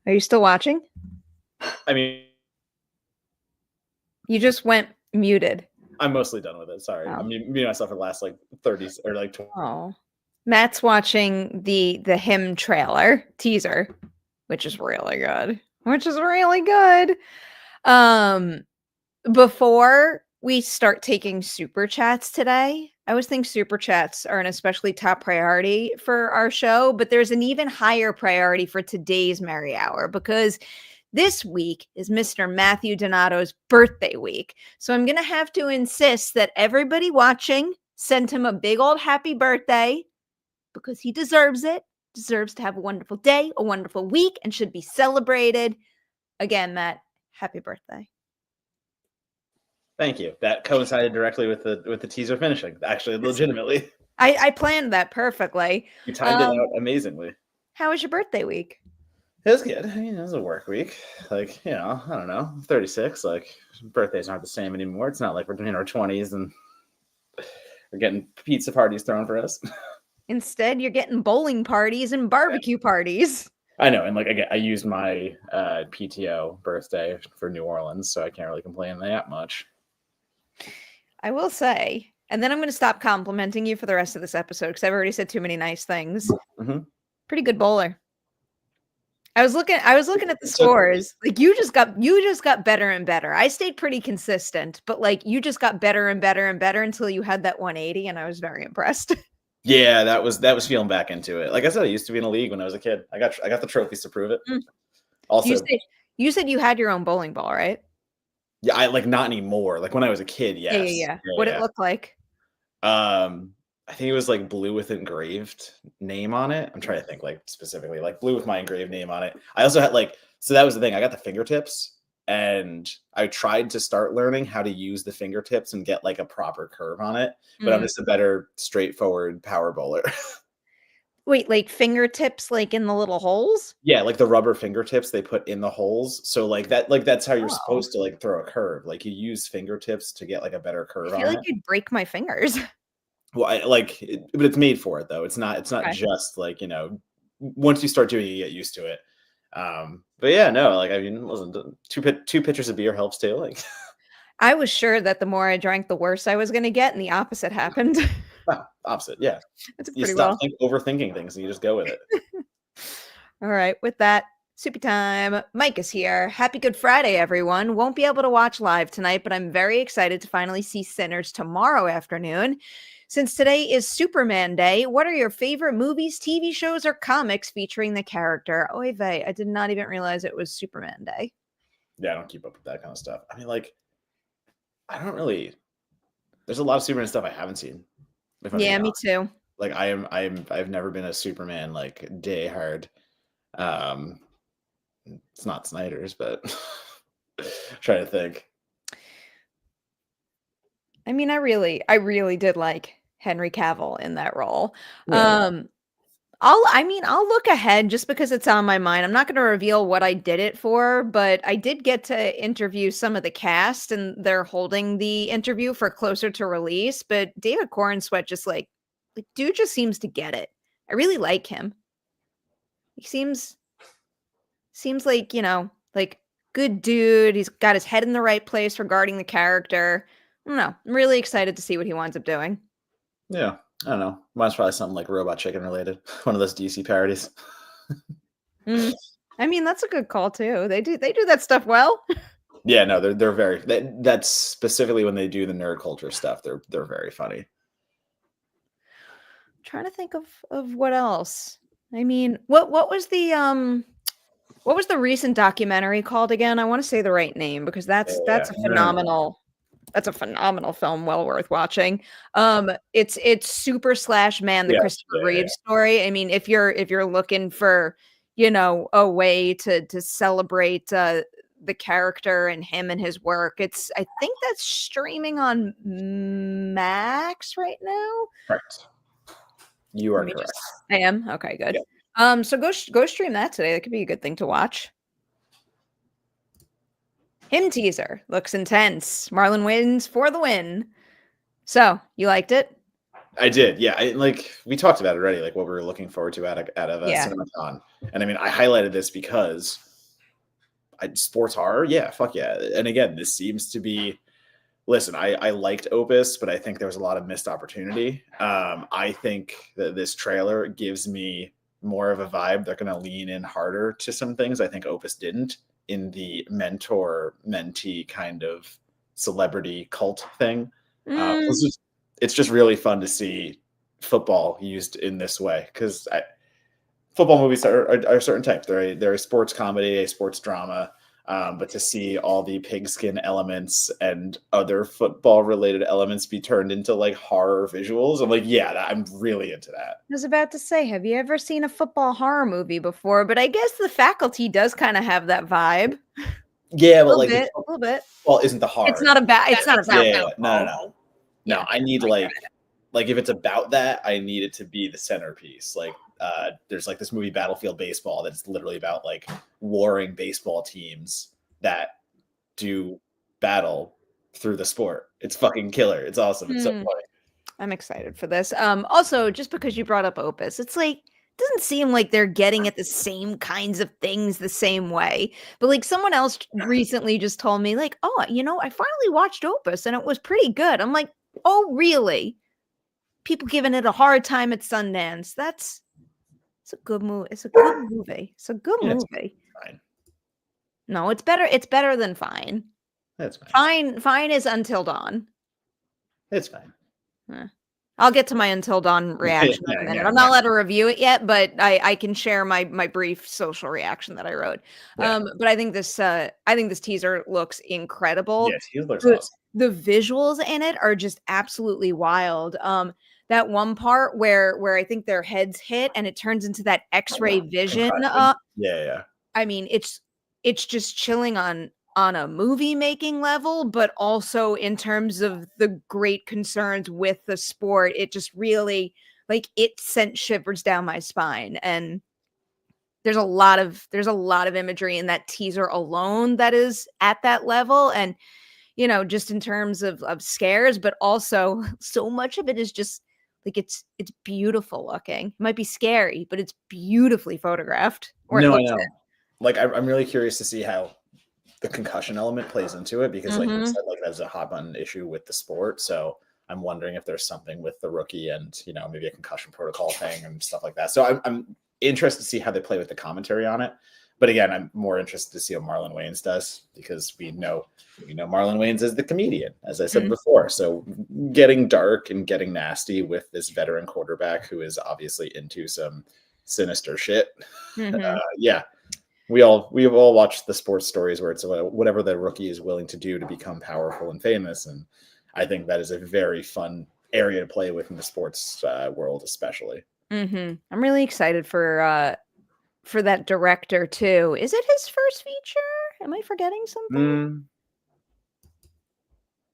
Are you still watching? I mean, you just went muted. I'm mostly done with it. Sorry. I'm muting myself for the last like 30 or like 20. Oh. Matt's watching the him trailer teaser, which is really good. Before we start taking super chats today, I always think super chats are an especially top priority for our show, but there's an even higher priority for today's Merri Hour because this week is Mr. Matthew Donato's birthday week. So I'm going to have to insist that everybody watching send him a big old happy birthday because he deserves it, deserves to have a wonderful day, a wonderful week, and should be celebrated. Again, Matt, happy birthday. Thank you. That coincided directly with the teaser finishing. Actually, legitimately. I planned that perfectly. You timed it out amazingly. How was your birthday week? It was good. I mean, it was a work week. Like, you know, I don't know, 36. Like, birthdays aren't the same anymore. It's not like we're in our 20s and we're getting pizza parties thrown for us. Instead, you're getting bowling parties and barbecue parties. I know, and like I used my PTO birthday for New Orleans, so I can't really complain that much. I will say, and then I'm going to stop complimenting you for the rest of this episode because I've already said too many nice things. Mm-hmm. Pretty good bowler. I was looking at the scores. Like you just got better and better. I stayed pretty consistent, but like you just got better and better and better until you had that 180, and I was very impressed. Yeah, that was feeling back into it. Like I said, I used to be in a league when I was a kid. I got the trophies to prove it. Mm. Also, you said you had your own bowling ball, right? Yeah, I like not anymore. Like when I was a kid, yes. Yeah. What it looked like? I think it was like blue with engraved name on it. I'm trying to think like specifically like blue with my engraved name on it. I also had so that was the thing. I got the fingertips and I tried to start learning how to use the fingertips and get like a proper curve on it. But I'm just a better straightforward power bowler. Wait, like fingertips like in the little holes? Yeah, like the rubber fingertips they put in the holes. So that's how you're supposed to like throw a curve. Like you use fingertips to get like a better curve on it. I feel like you'd break my fingers. Well, but it's made for it though. It's not okay. Just like, you know, once you start doing it, you get used to it. But yeah, no, like, I mean, wasn't two pitchers of beer helps too. Like, I was sure that the more I drank, the worse I was going to get, and the opposite happened. Well, opposite, yeah. That's you stop overthinking things and you just go with it. All right, with that, soupy time. Mike is here. Happy Good Friday, everyone. Won't be able to watch live tonight, but I'm very excited to finally see Sinners tomorrow afternoon. Since today is Superman Day, what are your favorite movies, TV shows, or comics featuring the character? Oy vey, I did not even realize it was Superman Day. Yeah, I don't keep up with that kind of stuff. I mean, like, I don't really. There's a lot of Superman stuff I haven't seen. Yeah, me too. Like, I've never been a Superman like diehard. It's not Snyder's, but I'm trying to think. I mean, I really did like Henry Cavill in that role. Yeah. I'll look ahead just because it's on my mind. I'm not going to reveal what I did it for, but I did get to interview some of the cast and they're holding the interview for closer to release. But David Corenswet just like dude just seems to get it. I really like him. He seems like, you know, like good dude. He's got his head in the right place regarding the character. I don't know. I'm really excited to see what he winds up doing. Yeah. I don't know. Mine's probably something like Robot Chicken related. One of those DC parodies. I mean, that's a good call too. They do that stuff well. Yeah, no, they're very. That's specifically when they do the nerd culture stuff. They're very funny. I'm trying to think of what else. I mean, what was the recent documentary called again? I want to say the right name because that's a phenomenal. That's a phenomenal film, well worth watching. It's Super / Man, the Christopher Reeve story. I mean, if you're looking for, you know, a way to celebrate the character and him and his work, I think that's streaming on Max right now. Correct. You are correct. I am? Okay, good. Yeah. So go stream that today. That could be a good thing to watch. Him teaser looks intense. Marlon Wayans for the win. So you liked it? I did, yeah. We talked about it already, like what we were looking forward to out of Yeah. Cinemacon. And I mean, I highlighted this because sports horror, yeah, fuck yeah. And again, this seems to be. Listen, I liked Opus, but I think there was a lot of missed opportunity. I think that this trailer gives me more of a vibe. They're going to lean in harder to some things I think Opus didn't in the mentor-mentee kind of celebrity cult thing. It's just really fun to see football used in this way because football movies are a certain type. They're a sports comedy, a sports drama. But to see all the pigskin elements and other football related elements be turned into like horror visuals, I'm like, yeah, I'm really into that. I was about to say, have you ever seen a football horror movie before? But I guess The Faculty does kind of have that vibe. Yeah, but a little bit. Well, isn't the horror? It's not about. It's not about. Yeah, no. Yeah, I need like if it's about that, I need it to be the centerpiece. Like, there's like this movie Battlefield Baseball that's literally about like warring baseball teams that do battle through the sport. It's fucking killer. It's awesome. It's so funny. I'm excited for this. Also, just because you brought up Opus, it's like doesn't seem like they're getting at the same kinds of things the same way. But like someone else recently just told me, like, oh, I finally watched Opus and it was pretty good. I'm like, oh, really? People giving it a hard time at Sundance. It's a good movie. It's a good movie. It's a good movie. Fine. No, it's better. It's better than fine. That's fine. Fine is Until Dawn. It's fine. I'll get to my Until Dawn reaction in a minute. I'm not allowed to review it yet, but I can share my brief social reaction that I wrote. But I think this teaser looks incredible. Yeah, teaser looks awesome. The visuals in it are just absolutely wild. That one part where I think their heads hit and it turns into that X-ray vision. Yeah. I mean, it's just chilling on a movie making level, but also in terms of the great concerns with the sport. It just really it sent shivers down my spine. And there's a lot of imagery in that teaser alone that is at that level. And, just in terms of scares, but also so much of it is just like, it's beautiful looking. It might be scary, but it's beautifully photographed. I know. Like, I'm really curious to see how the concussion element plays into it because like you said, like that's a hot button issue with the sport. So I'm wondering if there's something with the rookie and maybe a concussion protocol thing and stuff like that. So I'm interested to see how they play with the commentary on it. But again, I'm more interested to see what Marlon Wayans does because we know Marlon Wayans is the comedian, as I said before. So getting dark and getting nasty with this veteran quarterback who is obviously into some sinister shit. Yeah. We've all watched the sports stories where it's whatever the rookie is willing to do to become powerful and famous. And I think that is a very fun area to play with in the sports world, especially. I'm really excited for that director too. Is it his first feature? Am I forgetting something?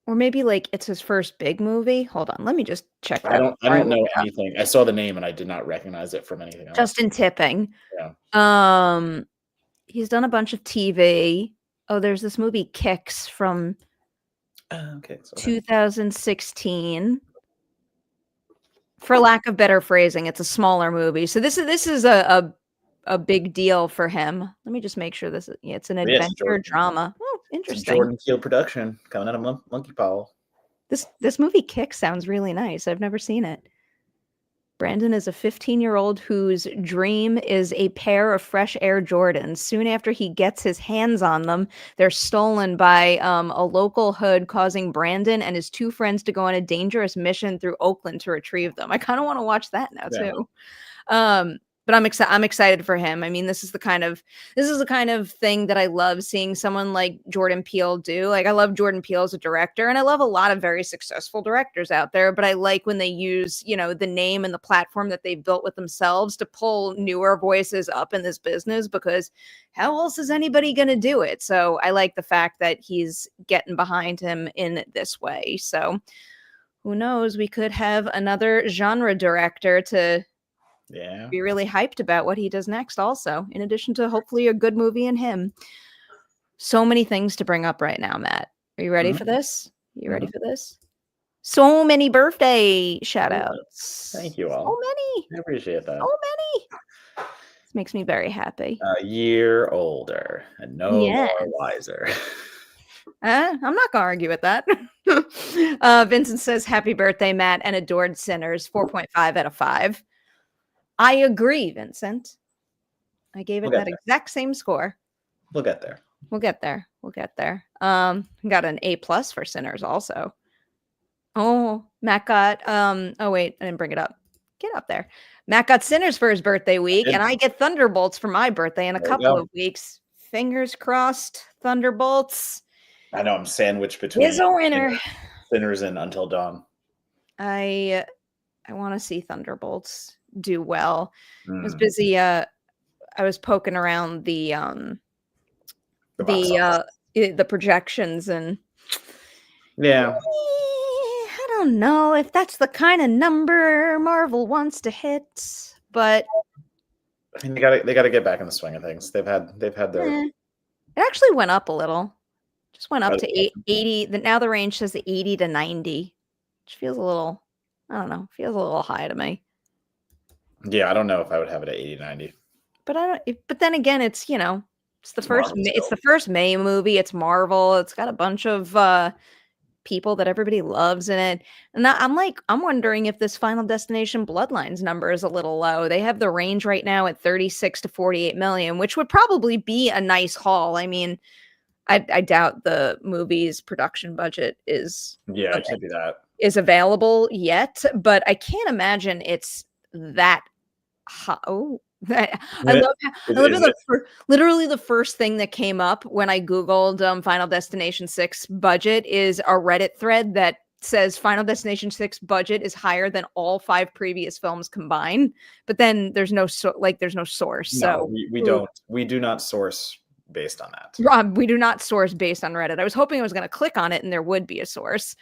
Or maybe like it's his first big movie. Hold on, let me just check that. I don't know anything. I saw the name and I did not recognize it from anything else. Justin Tipping. Yeah. He's done a bunch of TV. Oh, there's this movie Kicks from 2016. For lack of better phrasing, it's a smaller movie. So this is a big deal for him. Let me just make sure it's an adventure drama. Oh, interesting. Jordan Peele production coming out of Monkey Paw. This movie Kicks sounds really nice. I've never seen it. Brandon is a 15-year-old whose dream is a pair of fresh Air Jordans. Soon after he gets his hands on them, they're stolen by a local hood, causing Brandon and his two friends to go on a dangerous mission through Oakland to retrieve them. I kind of want to watch that now too. But I'm excited for him. I mean, this is the kind of thing that I love seeing someone like Jordan Peele do. Like, I love Jordan Peele as a director, and I love a lot of very successful directors out there, but I like when they use, the name and the platform that they've built with themselves to pull newer voices up in this business, because how else is anybody going to do it? So I like the fact that he's getting behind him in this way. So who knows? We could have another genre director to be really hyped about what he does next also, in addition to hopefully a good movie in him. So many things to bring up right now, Matt. Are you ready Mhm. for this? You ready Mhm. for this? So many birthday shout outs. Thank you So all. many. I appreciate that. So many. This makes me very happy. A year older and no Yes. more wiser. I'm not gonna argue with that. Vincent says, "Happy birthday, Matt, and adored sinners." 4.5 out of 5. I agree, Vincent. I gave We'll it get that there. exact same score. We'll get there. We'll get there. We'll get there. Got an A+ for sinners also. Oh, Matt got oh wait, I didn't bring it up. Get up there. Matt got Sinners for his birthday week, did. and I get Thunderbolts for my birthday in a There you couple go. of weeks. Fingers crossed, Thunderbolts I know I'm sandwiched is between a winner. Sinners and Until Dawn. I want to see Thunderbolts do well. I was Mm, busy I was poking around the box office. the projections, and Yeah. I don't know if that's the kind of number Marvel wants to hit, but I mean, they gotta get back in the swing of things. They've had their it actually went up a little. Just went up to Okay. 80. Now the range says 80 to 90, which feels a little, I don't know, feels a little high to me. Yeah, I don't know if I would have it at 80, 90. But I don't. But then again, it's it's the first. Marvel It's still. the first May movie. It's Marvel. It's got a bunch of people that everybody loves in it. And I'm wondering if this Final Destination Bloodlines number is a little low. They have the range right now at 36 to 48 million, which would probably be a nice haul. I mean, I doubt the movie's production budget is Yeah, it can't be that. available yet, but I can't imagine it's that high. Oh, I love literally the first thing that came up when I Googled Final Destination 6 budget is a Reddit thread that says Final Destination 6 budget is higher than all 5 previous films combined. But then there's no there's no source. No, So we do not source based on that. Rob, we do not source based on Reddit. I was hoping I was going to click on it and there would be a source.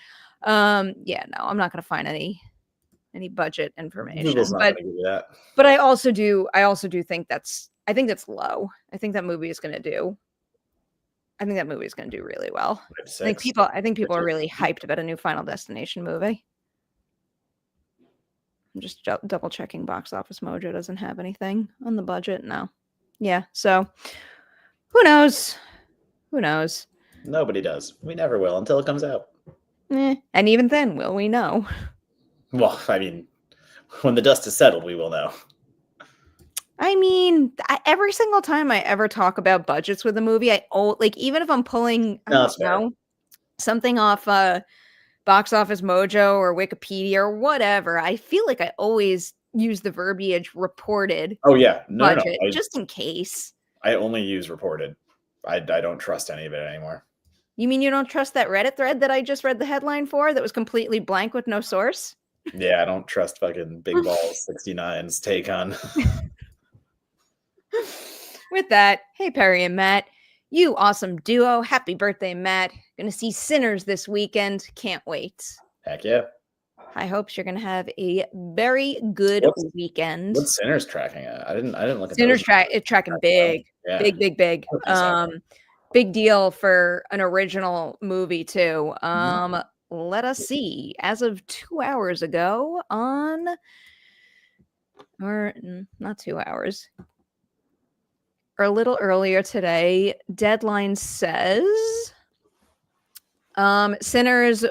Yeah, no, I'm not going to find any budget information. Google's not going to give you that. But I also do think that's low. I think that movie is going to do really well. I think people are really hyped about a new Final Destination movie. I'm just double checking Box Office Mojo doesn't have anything on the budget. No. Yeah, so who knows? Who knows? Nobody does. We never will until it comes out. And even then, will we know? Well, I mean, when the dust is settled, we will know. I mean, every single time I ever talk about budgets with a movie, even if I'm pulling something off Box Office Mojo or Wikipedia or whatever, I feel like I always use the verbiage reported. Oh yeah, budget, just in case. I only use reported. I don't trust any of it anymore. You mean you don't trust that Reddit thread that I just read the headline for that was completely blank with no source? Yeah, I don't trust fucking Big Balls 69's take on. With that, hey Perri and Matt, you awesome duo. Happy birthday, Matt. Gonna see Sinners this weekend. Can't wait. Heck yeah. I hope you're gonna have a very good weekend. What's Sinners tracking at? I didn't look at Sinners tracking big. Yeah. Big. Big deal for an original movie too. Let us see. As of 2 hours ago or not 2 hours, or a little earlier today, Deadline says Sinners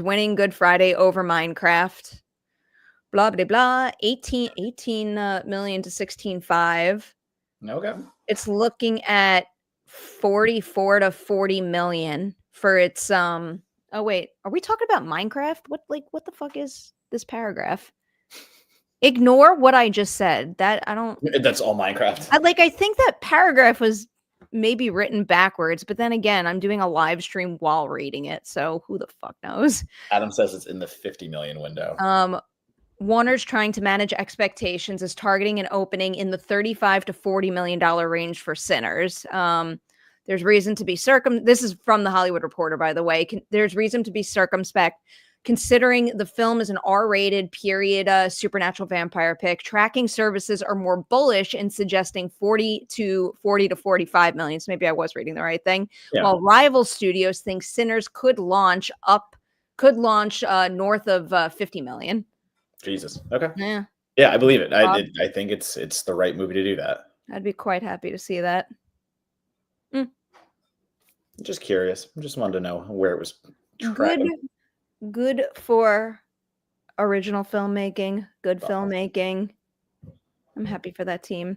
winning Good Friday over Minecraft. Blah blah blah. 18 million to 16.5. Okay. It's looking at 44 to 40 million for its oh wait, are we talking about Minecraft? What the fuck is this paragraph? Ignore what I just said. That's all Minecraft. I think that paragraph was maybe written backwards, but then again, I'm doing a live stream while reading it, so who the fuck knows? Adam says it's in the 50 million window. Warner's trying to manage expectations, is targeting an opening in the $35 to $40 million range for Sinners. There's reason to be this is from the Hollywood Reporter, by the way. There's reason to be circumspect Considering the film is an R-rated period supernatural vampire pick, tracking services are more bullish in suggesting 40 to 45 million. So maybe I was reading the right thing. Yeah. While rival studios think Sinners could launch north of 50 million. Jesus. Okay. Yeah. Yeah, I believe it. I think it's the right movie to do that. I'd be quite happy to see that. I'm just curious. I just wanted to know where it was. Good for original filmmaking, good filmmaking. I'm happy for that team.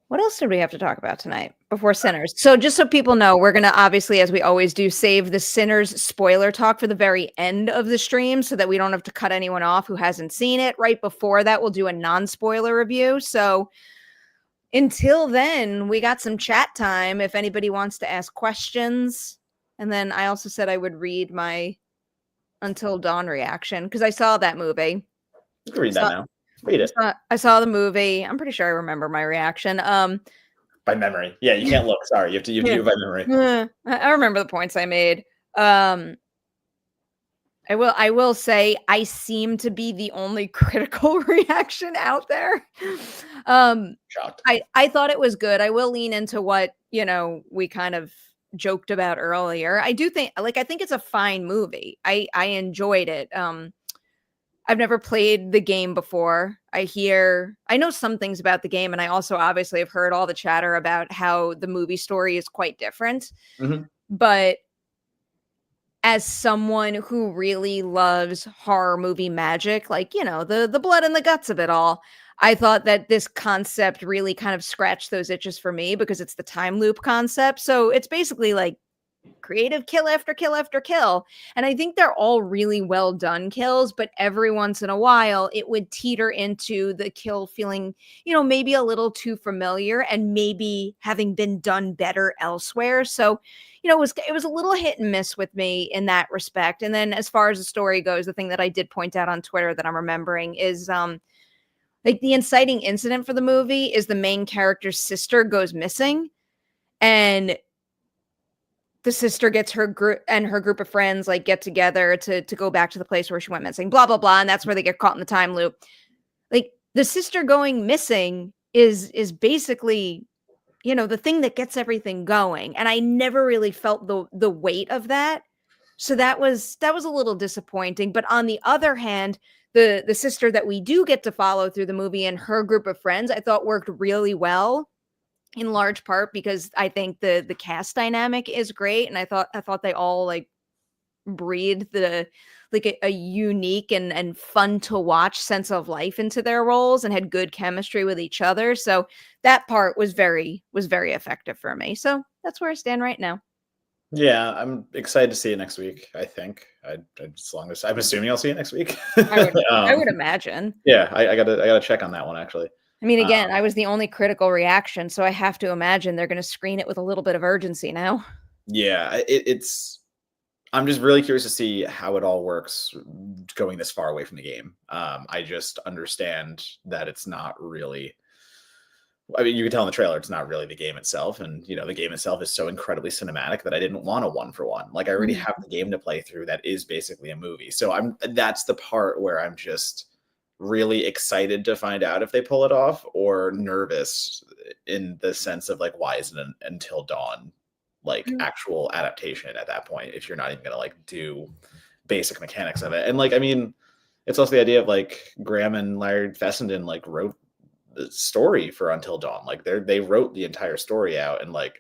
What else did we have to talk about tonight before Sinners? So just so people know, we're going to obviously, as we always do, save the Sinners spoiler talk for the very end of the stream so that we don't have to cut anyone off who hasn't seen it. Right before that, we'll do a non-spoiler review. So until then, we got some chat time if anybody wants to ask questions. And then I also said I would read my Until Dawn reaction because I saw that movie. You can read that now. Read it. I saw the movie. I'm pretty sure I remember my reaction. By memory. Yeah, you can't look. Sorry, you have to do it by memory. I remember the points I made. I will say I seem to be the only critical reaction out there. Shocked. I thought it was good. I will lean into what, we kind of joked about earlier. I do think I think it's a fine movie. I enjoyed it. I've never played the game before. I know some things about the game, and I also obviously have heard all the chatter about how the movie story is quite different. Mm-hmm. But as someone who really loves horror movie magic, like, the blood and the guts of it all, I thought that this concept really kind of scratched those itches for me because it's the time loop concept. So it's basically like creative kill after kill after kill. And I think they're all really well done kills, but every once in a while it would teeter into the kill feeling, maybe a little too familiar and maybe having been done better elsewhere. So, it was a little hit and miss with me in that respect. And then as far as the story goes, the thing that I did point out on Twitter that I'm remembering is like the inciting incident for the movie is the main character's sister goes missing, and the sister gets her group of friends like get together to go back to the place where she went missing, blah, blah, blah. And that's where they get caught in the time loop. Like the sister going missing is basically, the thing that gets everything going. And I never really felt the weight of that. So that was a little disappointing. But on the other hand, the sister that we do get to follow through the movie and her group of friends, I thought worked really well. In large part because I think the cast dynamic is great, and I thought they all like breathed a unique and fun to watch sense of life into their roles and had good chemistry with each other. So that part was very effective for me. So that's where I stand right now. Yeah, I'm excited to see it next week. I think as long as I'm assuming I'll see it next week. I would imagine. Yeah, I gotta check on that one actually. I mean, again, I was the only critical reaction, so I have to imagine they're going to screen it with a little bit of urgency now. Yeah, I'm just really curious to see how it all works going this far away from the game. I just understand that it's not really, I mean, you can tell in the trailer, it's not really the game itself. And, the game itself is so incredibly cinematic that I didn't want a 1-for-1. Like I already have the game to play through that is basically a movie. So that's the part where I'm just really excited to find out if they pull it off, or nervous in the sense of like, why isn't it Until Dawn like actual adaptation at that point if you're not even gonna like do basic mechanics of it? And like, I mean, it's also the idea of like Graham and Larry Fessenden like wrote the story for Until Dawn. Like they wrote the entire story out, and like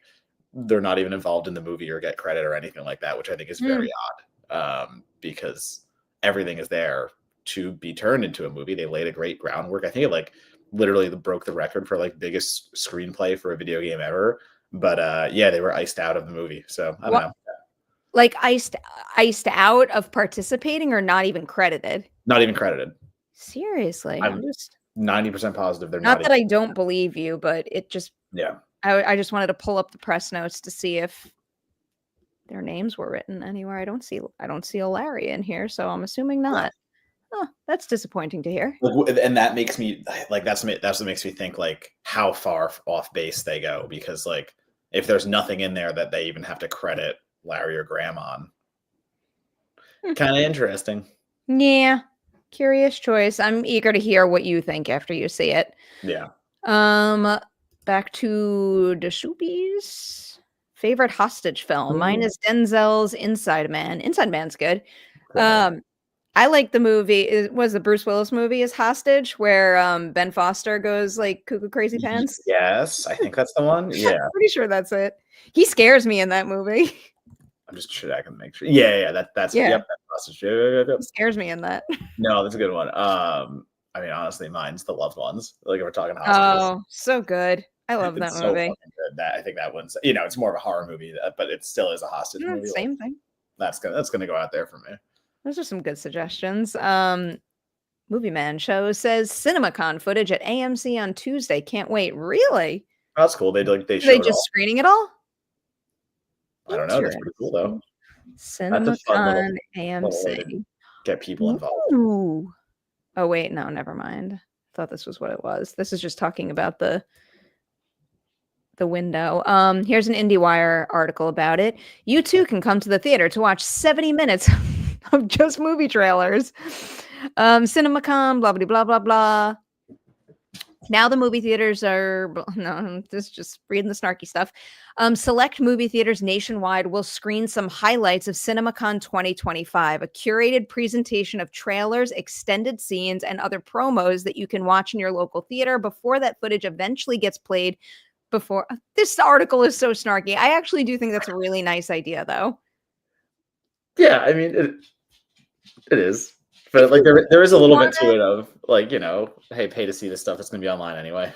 they're not even involved in the movie or get credit or anything like that, which I think is very odd, because everything is there to be turned into a movie. They laid a great groundwork. I think it like literally broke the record for like biggest screenplay for a video game ever. But yeah, they were iced out of the movie. So I don't know. Like iced out of participating, or not even credited? Not even credited. Seriously, I'm just 90% positive they're not that I don't believe you, but it just I just wanted to pull up the press notes to see if their names were written anywhere. I don't see a Larry in here, so I'm assuming not. Oh, that's disappointing to hear. And that makes me like, that's what makes me think like how far off base they go, because like if there's nothing in there that they even have to credit Larry or Graham on, Kind of interesting. Yeah. Curious choice. I'm eager to hear what you think after you see it. Yeah. Back to the Shoopies. Favorite hostage film. Mine Ooh. is Denzel's Inside Man. Inside Man's good. Right. I like the movie. It was the Bruce Willis movie is Hostage, where Ben Foster goes like cuckoo crazy pants. Yes, I think that's the one. Yeah. Pretty sure that's it. He scares me in that movie. I'm just checking to make sure. Yeah, that's Yeah. yep, that's Hostage. Yep. He scares me in that. No, that's a good one. I mean, honestly, mine's The Loved Ones. Like if we're talking hostages. Oh, so good. I love that It's so movie. fucking good. That I think that one's it's more of a horror movie, but it still is a hostage movie. Same Like, thing. that's gonna go out there for me. Those are some good suggestions. Movie Man Show says Cinemacon footage at AMC on Tuesday. Can't wait. Really? Oh, that's cool. They Are they showed just all. screening it all? I don't know. That's pretty cool though. That's a fun Cinemacon little way to AMC. get people involved. Ooh. Oh wait, no, never mind. I thought this was what it was. This is just talking about the window. Here's an IndieWire article about it. You too can come to the theater to watch 70 minutes of just movie trailers. Cinemacon, blah blah blah blah blah. Now the movie theaters are no, this is just reading the snarky stuff. Select movie theaters nationwide will screen some highlights of Cinemacon 2025, a curated presentation of trailers, extended scenes, and other promos that you can watch in your local theater before that footage eventually gets played. Before this article is so snarky. I actually do think that's a really nice idea, though. Yeah, I mean it is. But like there is a little bit to it of like, hey, pay to see this stuff. It's gonna be online anyway.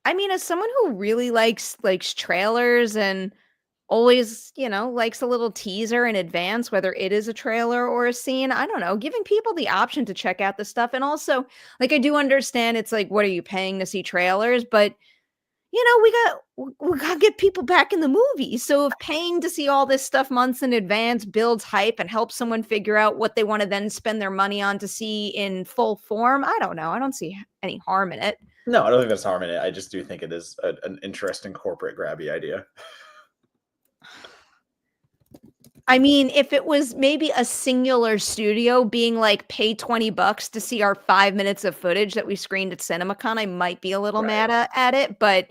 I mean, as someone who really likes trailers and always, likes a little teaser in advance, whether it is a trailer or a scene, I don't know, giving people the option to check out the stuff. And also, like, I do understand it's like, what are you paying to see trailers? But we got to get people back in the movie. So if paying to see all this stuff months in advance builds hype and helps someone figure out what they want to then spend their money on to see in full form, I don't know. I don't see any harm in it. No, I don't think there's harm in it. I just do think it is an interesting corporate grabby idea. I mean, if it was maybe a singular studio being like, pay $20 to see our 5 minutes of footage that we screened at Cinemacon, I might be a little mad at it. But,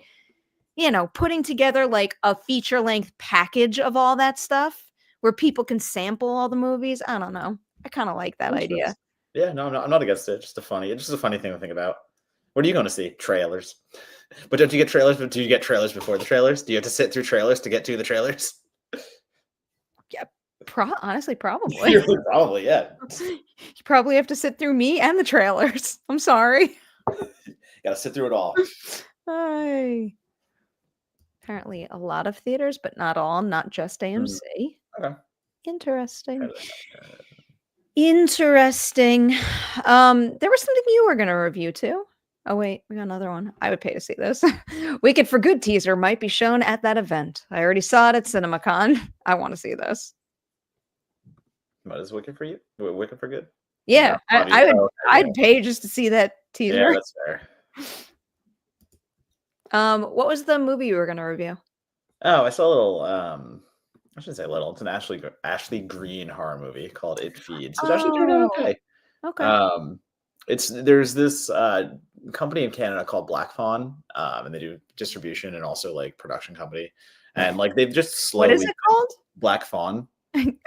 putting together like a feature length package of all that stuff where people can sample all the movies, I don't know. I kind of like that idea. Yeah, no, I'm not against it. It's just a funny thing to think about. What are you going to see? Trailers. But don't you get trailers? Do you get trailers before the trailers? Do you have to sit through trailers to get to the trailers? Yeah, honestly, probably. Probably, yeah. You probably have to sit through me and the trailers. I'm sorry. Gotta sit through it all. Hi. Apparently a lot of theaters, but not all, not just AMC. Okay. Interesting. Interesting. There was something you were going to review too. Oh, wait, we got another one. I would pay to see this. Wicked for Good teaser might be shown at that event. I already saw it at Cinemacon. I want to see this. What is Wicked for you? Wicked for Good? Yeah, I'd pay just to see that teaser. Yeah, that's fair. What was the movie you were going to review? Oh, I saw a little, I shouldn't say little. It's an Ashley Green horror movie called It Feeds. It's actually turned out okay. Okay. There's this company in Canada called Black Fawn, and they do distribution and also like production company, and like they've just slowly. What is it called? Black Fawn.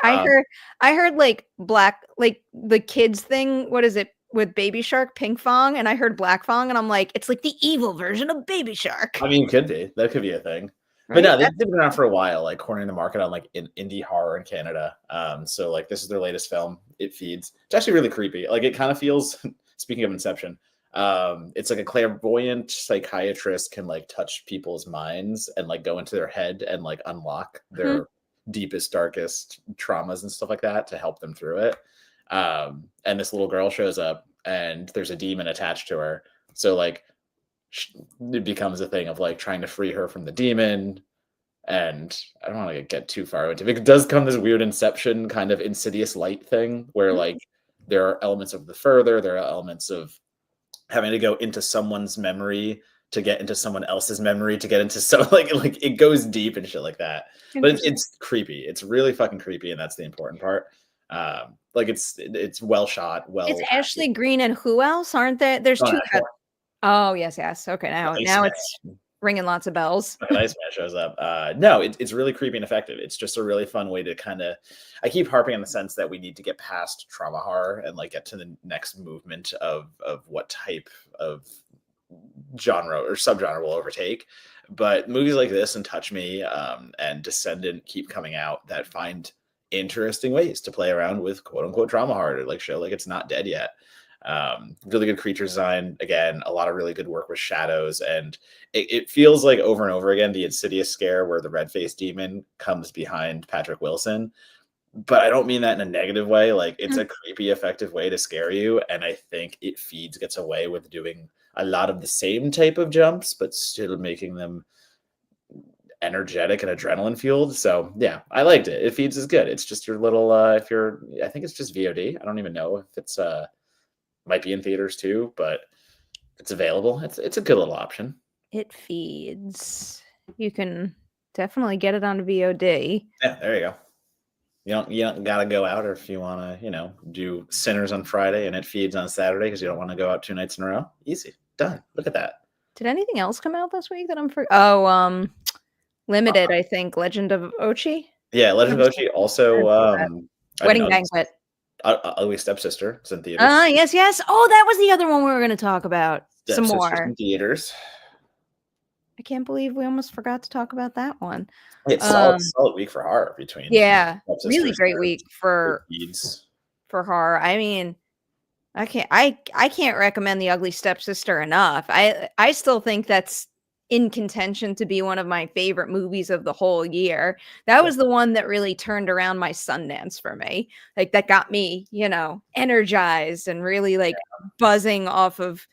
I heard like black, like the kids thing. What is it with Baby Shark, Pink Fong? And I heard Black Fong, and I'm like, it's like the evil version of Baby Shark. I mean, that could be a thing. Right? But no, they've been around for a while, like cornering the market on like indie horror in Canada. So like this is their latest film, It Feeds. It's actually really creepy. Like it kind of feels. Speaking of Inception, it's like a clairvoyant psychiatrist can like touch people's minds and like go into their head and like unlock their deepest, darkest traumas and stuff like that to help them through it. And this little girl shows up and there's a demon attached to her. So like it becomes a thing of like trying to free her from the demon. And I don't want to get too far into it. It does come this weird Inception kind of Insidious light thing where like there are elements of the further, there are elements of having to go into someone's memory to get into someone else's memory to get into like it goes deep and shit like that. But it's creepy. It's really fucking creepy, and that's the important part. Like it's well shot, It's well acted. Ashley Greene and who else? Aren't there? There's John two. Ashmore, Oh, yes, yes. Okay, now Iceman. it's ringing lots of bells. An Iceman shows up. No, it's really creepy and effective. It's just a really fun way to kind of. I keep harping on the sense that we need to get past trauma horror and like get to the next movement of what type of genre or subgenre will overtake. But movies like this and Touch Me and Descendant keep coming out that find interesting ways to play around with quote unquote trauma horror to like show like it's not dead yet. Really good creature design. Again, a lot of really good work with shadows, and it feels like over and over again the Insidious scare where the red-faced demon comes behind Patrick Wilson. But I don't mean that in a negative way. Like it's a creepy, effective way to scare you, and I think it gets away with doing a lot of the same type of jumps, but still making them energetic and adrenaline fueled. So yeah, I liked it. It Feeds is good. It's just your little if you're I think it's just VOD. I don't even know if it's might be in theaters too, but it's available. It's a good little option. It Feeds. You can definitely get it on VOD. Yeah, there you go. You don't gotta go out, or if you want to, do Sinners on Friday and It Feeds on Saturday because you don't want to go out 2 nights in a row. Easy, done. Look at that. Did anything else come out this week that I'm for? Oh, limited. I think Legend of Ochi. Yeah, Legend of Ochi. Also, Wedding Banquet. Ugly Stepsister. It's in theaters. Yes, yes. Oh, that was the other one we were going to talk about. Some more in theaters. I can't believe we almost forgot to talk about that one. It's solid week for horror between. Yeah, really great week for horror. I mean, I can't recommend The Ugly Stepsister enough. I still think that's in contention to be one of my favorite movies of the whole year. That was the one that really turned around my Sundance for me. Like that got me, energized and really like buzzing off of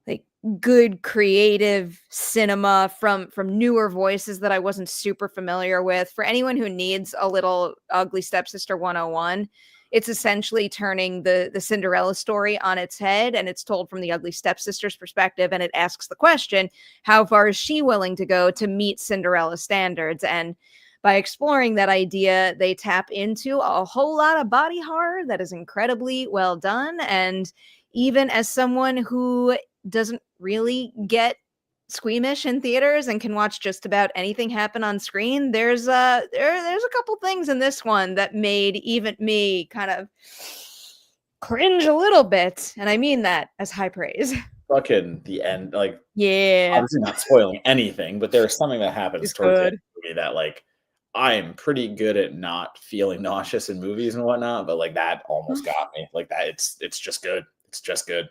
like good creative cinema from newer voices that I wasn't super familiar with. For anyone who needs a little Ugly Stepsister 101, it's essentially turning the Cinderella story on its head, and it's told from the Ugly Stepsister's perspective, and it asks the question, how far is she willing to go to meet Cinderella's standards? And by exploring that idea, they tap into a whole lot of body horror that is incredibly well done. And even as someone who doesn't really get squeamish in theaters and can watch just about anything happen on screen, there's a couple things in this one that made even me kind of cringe a little bit, and I mean that as high praise. Fucking the end, like, yeah, obviously not spoiling anything, but there's something that happens towards the end of the movie that like I'm pretty good at not feeling nauseous in movies and whatnot, but like that almost got me. Like that, it's just good. It's just good.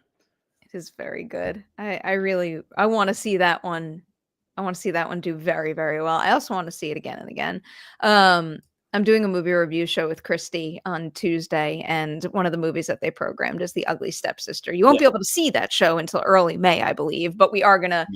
It is very good. I want to see that one. I want to see that one do very, very well. I also want to see it again and again. I'm doing a movie review show with Christy on Tuesday, and one of the movies that they programmed is The Ugly Stepsister. You won't be able to see that show until early May, I believe, but we are gonna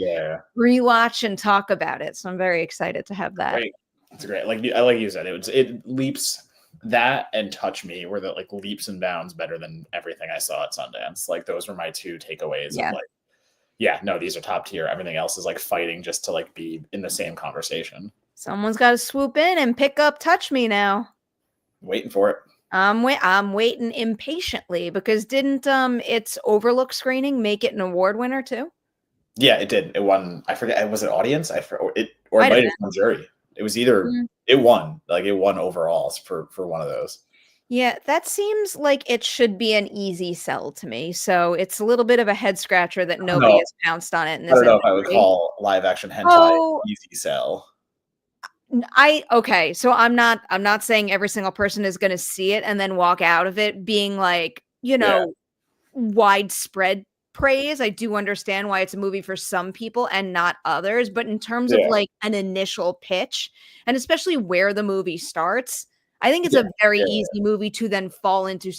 rewatch and talk about it. So I'm very excited to have that. Great. It's great. Like you said, it leaps. That and Touch Me were the like leaps and bounds better than everything I saw at Sundance. Like those were my two takeaways of like, no, these are top tier. Everything else is like fighting just to like be in the same conversation. Someone's got to swoop in and pick up Touch Me now. Waiting for it. I'm waiting impatiently because didn't its Overlook screening make it an award winner too? Yeah, it did. It won. I forget. Was it audience? It might have been jury. It was either it won. Like it won overalls for one of those. Yeah, that seems like it should be an easy sell to me. So it's a little bit of a head scratcher that nobody has pounced on it. I don't know if I would call live action hentai easy sell. Okay, so I'm not saying every single person is going to see it and then walk out of it being like, widespread praise. I do understand why it's a movie for some people and not others, but in terms of like an initial pitch, and especially where the movie starts, I think it's a very easy movie to then fall into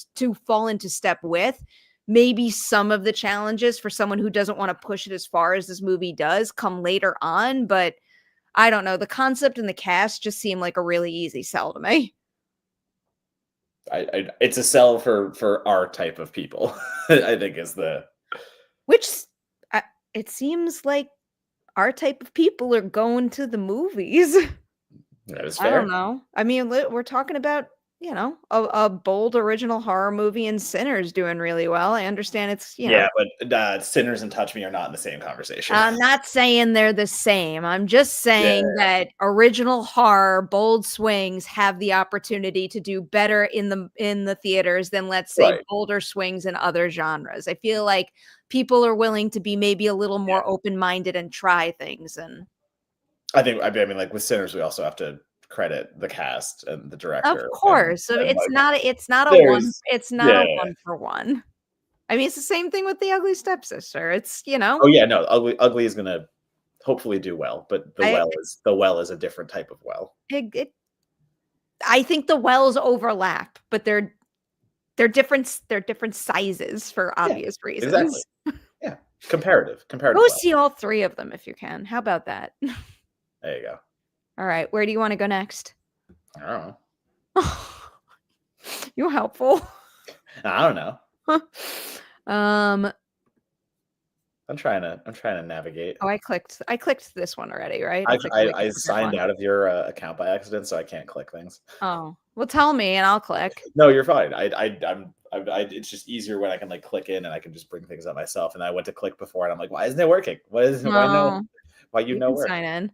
step with. Maybe some of the challenges for someone who doesn't want to push it as far as this movie does come later on, but I don't know. The concept and the cast just seem like a really easy sell to me. It's a sell for our type of people. I think is the which it seems like our type of people are going to the movies. That is fair. I don't know. I mean, we're talking about you know, a bold original horror movie and Sinners doing really well. I understand it's, you know. Yeah, but Sinners and Touch Me are not in the same conversation. I'm not saying they're the same. I'm just saying that original horror, bold swings have the opportunity to do better in the theaters than, let's say, bolder swings in other genres. I feel like people are willing to be maybe a little more open-minded and try things. And I mean, like with Sinners, we also have to credit the cast and the of director. course, and it's like, not a one for one. I mean, it's the same thing with The Ugly Stepsister. It's, you know. Oh yeah, no, Ugly is gonna hopefully do well, but the well is a different type of well. I think the wells overlap, but they're different sizes for obvious reasons. Exactly. Yeah. Comparative. Go see all three of them if you can. How about that? There you go. All right. Where do you want to go next? I don't know. You're helpful. I don't know. I'm trying to navigate. Oh, I clicked this one already, right? I signed out of your account by accident, so I can't click things. Oh, well, tell me and I'll click. No, you're fine. It's just easier when I can like click in and I can just bring things up myself. And I went to click before and I'm like, why isn't it working? Why you know where? Sign in.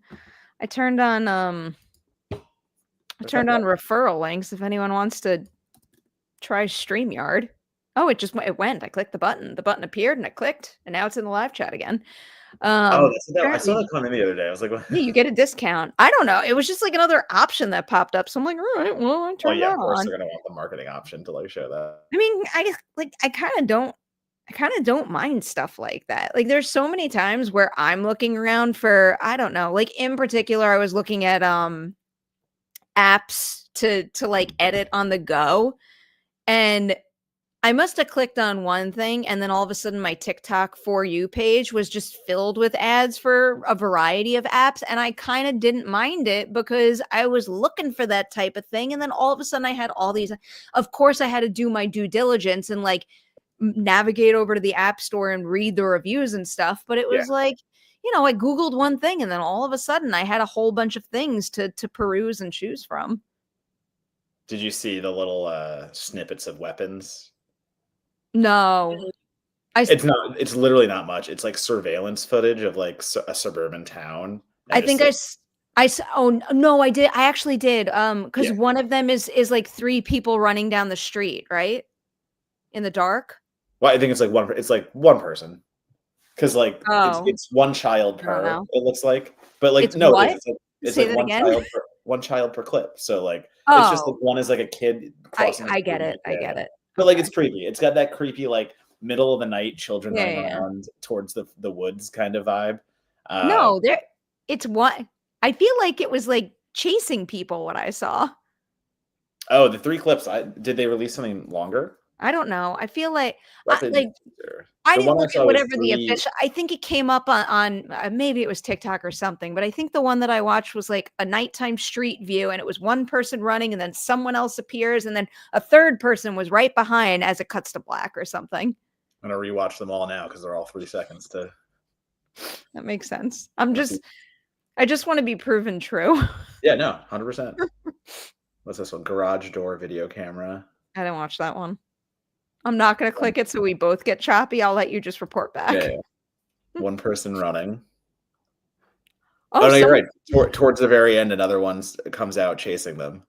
I turned on referral links if anyone wants to try StreamYard. Oh, it went. I clicked the button. The button appeared and I clicked, and now it's in the live chat again. I saw that comment the other day. I was like, what? Yeah, you get a discount. I don't know. It was just like another option that popped up. So I'm like, all right, well, I turned it on. Of course they're gonna want the marketing option to like show that. I mean, I kind of don't mind stuff like that. Like there's so many times where I'm looking around for, I don't know, like in particular, I was looking at apps to like edit on the go, and I must have clicked on one thing, and then all of a sudden my TikTok For You page was just filled with ads for a variety of apps, and I kind of didn't mind it because I was looking for that type of thing, and then all of a sudden I had all these. Of course, I had to do my due diligence and like navigate over to the App Store and read the reviews and stuff, but it was like, you know, I Googled one thing, and then all of a sudden I had a whole bunch of things to peruse and choose from. Did you see the little snippets of weapons? No. It's literally not much. It's like surveillance footage of like a suburban town. I think oh no, I did. I actually did. Because one of them is like 3 people running down the street, right? In the dark. Well, I think it's like one person. Because like it's one child per, it looks like. But like, no, it's like one child per clip. So like it's just like one is like a kid crossing. I get it. I get it. But like it's creepy. It's got that creepy like middle of the night children running around towards the woods kind of vibe. No, it's one. I feel like it was like chasing people what I saw. Oh, the 3 clips. Did they release something longer? I don't know. I feel like I didn't look at whatever the official. I think it came up on maybe it was TikTok or something, but I think the one that I watched was like a nighttime street view, and it was one person running, and then someone else appears, and then a third person was right behind as it cuts to black or something. I'm gonna rewatch them all now because they're all 3 seconds to. That makes sense. I just want to be proven true. Yeah, no, 100%. What's this one? Garage door video camera. I didn't watch that one. I'm not going to click it so we both get choppy. I'll let you just report back. Yeah. One person running. Oh no, you're right. Towards the very end, another one comes out chasing them.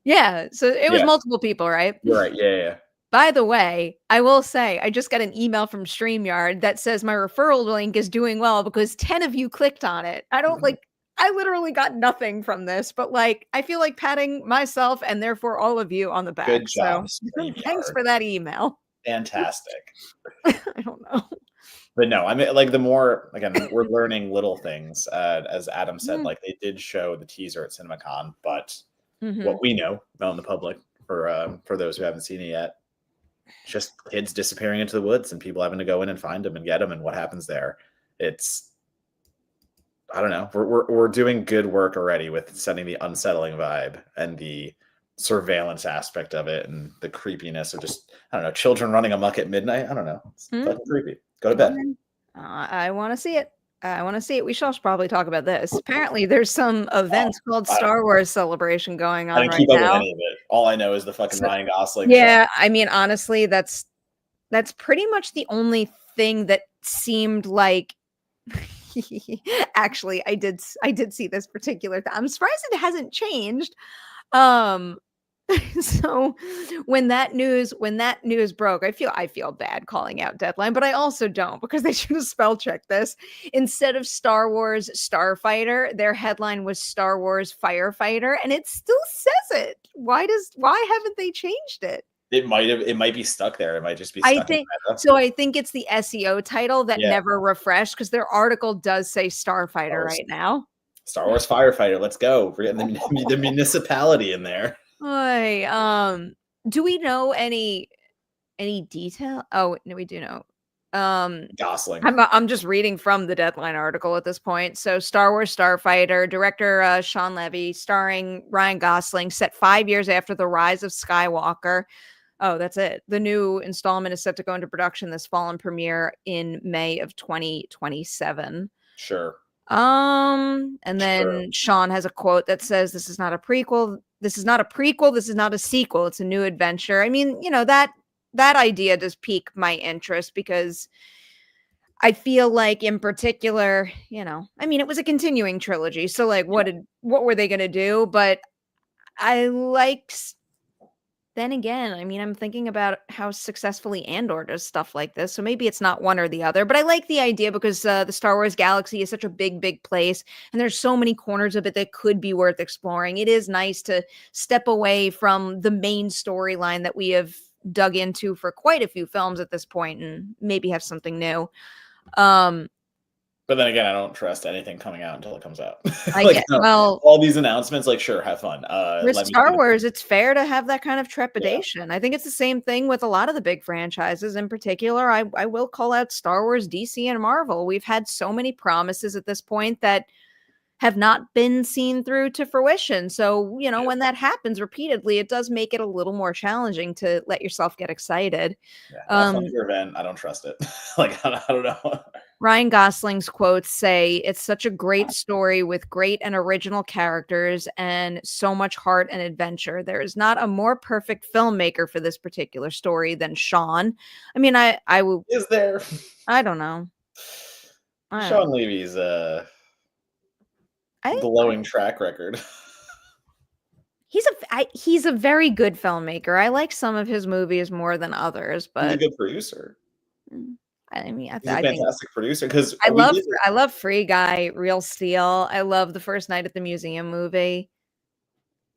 Yeah, so it was multiple people, right? You're right. Yeah. By the way, I will say, I just got an email from StreamYard that says my referral link is doing well because 10 of you clicked on it. I literally got nothing from this, but like, I feel like patting myself and therefore all of you on the back. Good job. So thanks for that email. Fantastic. I don't know. But no, I mean, like the more, again, we're learning little things. As Adam said, like they did show the teaser at Cinemacon, but what we know out in the public for those who haven't seen it yet, just kids disappearing into the woods and people having to go in and find them and get them and what happens there. It's, I don't know. We're doing good work already with sending the unsettling vibe and the surveillance aspect of it and the creepiness of just, I don't know, children running amok at midnight. I don't know. It's fucking creepy. Go to bed. I want to see it. I want to see it. We shall probably talk about this. Apparently, there's some events called Star Wars Celebration going I on didn't right keep up with now. any of it. All I know is the fucking Ryan Gosling. Yeah, I mean, honestly, that's pretty much the only thing that seemed like. Actually, I did see this particular thing. I'm surprised it hasn't changed. Um, so when that news broke, I feel bad calling out Deadline, but I also don't, because they should have spell checked this. Instead of Star Wars Starfighter, their headline was Star Wars Firefighter, and it still says it. Why haven't they changed it? It might be stuck there. It might just be I stuck. think it's the SEO title that never refreshed, because their article does say Starfighter right now. Star Wars Firefighter. Let's go. We're getting the municipality in there. Hi, do we know any detail? Oh, no, we do know. Gosling. I'm just reading from the Deadline article at this point. So, Star Wars Starfighter, director Sean Levy, starring Ryan Gosling, set 5 years after the rise of Skywalker. Oh, that's it. The new installment is set to go into production this fall and premiere in May of 2027. Sure. And then Sean has a quote that says, "This is not a prequel. This is not a prequel. This is not a sequel. It's a new adventure." I mean, that idea does pique my interest, because I feel like, in particular, I mean, it was a continuing trilogy. So, like, what were they going to do? But I like. Then again, I mean, I'm thinking about how successfully Andor does stuff like this. So maybe it's not one or the other, but I like the idea, because the Star Wars galaxy is such a big, big place, and there's so many corners of it that could be worth exploring. It is nice to step away from the main storyline that we have dug into for quite a few films at this point, and maybe have something new. But then again, I don't trust anything coming out until it comes out. Well, all these announcements, like, sure, have fun. With Star Wars, it's fair to have that kind of trepidation. I think it's the same thing with a lot of the big franchises. In particular, I will call out Star Wars, DC, and Marvel. We've had so many promises at this point that have not been seen through to fruition. So, when that happens repeatedly, it does make it a little more challenging to let yourself get excited. Event, I don't trust it. Like, I don't know. Ryan Gosling's quotes say, "It's such a great story with great and original characters and so much heart and adventure. There is not a more perfect filmmaker for this particular story than Sean." I mean, I will. Is there? I don't know. Sean Levy's glowing track record. He's a very good filmmaker. I like some of his movies more than others, but he's a good producer. I mean, he's a fantastic producer, because I love Free Guy, Real Steel. I love the First Night at the Museum movie.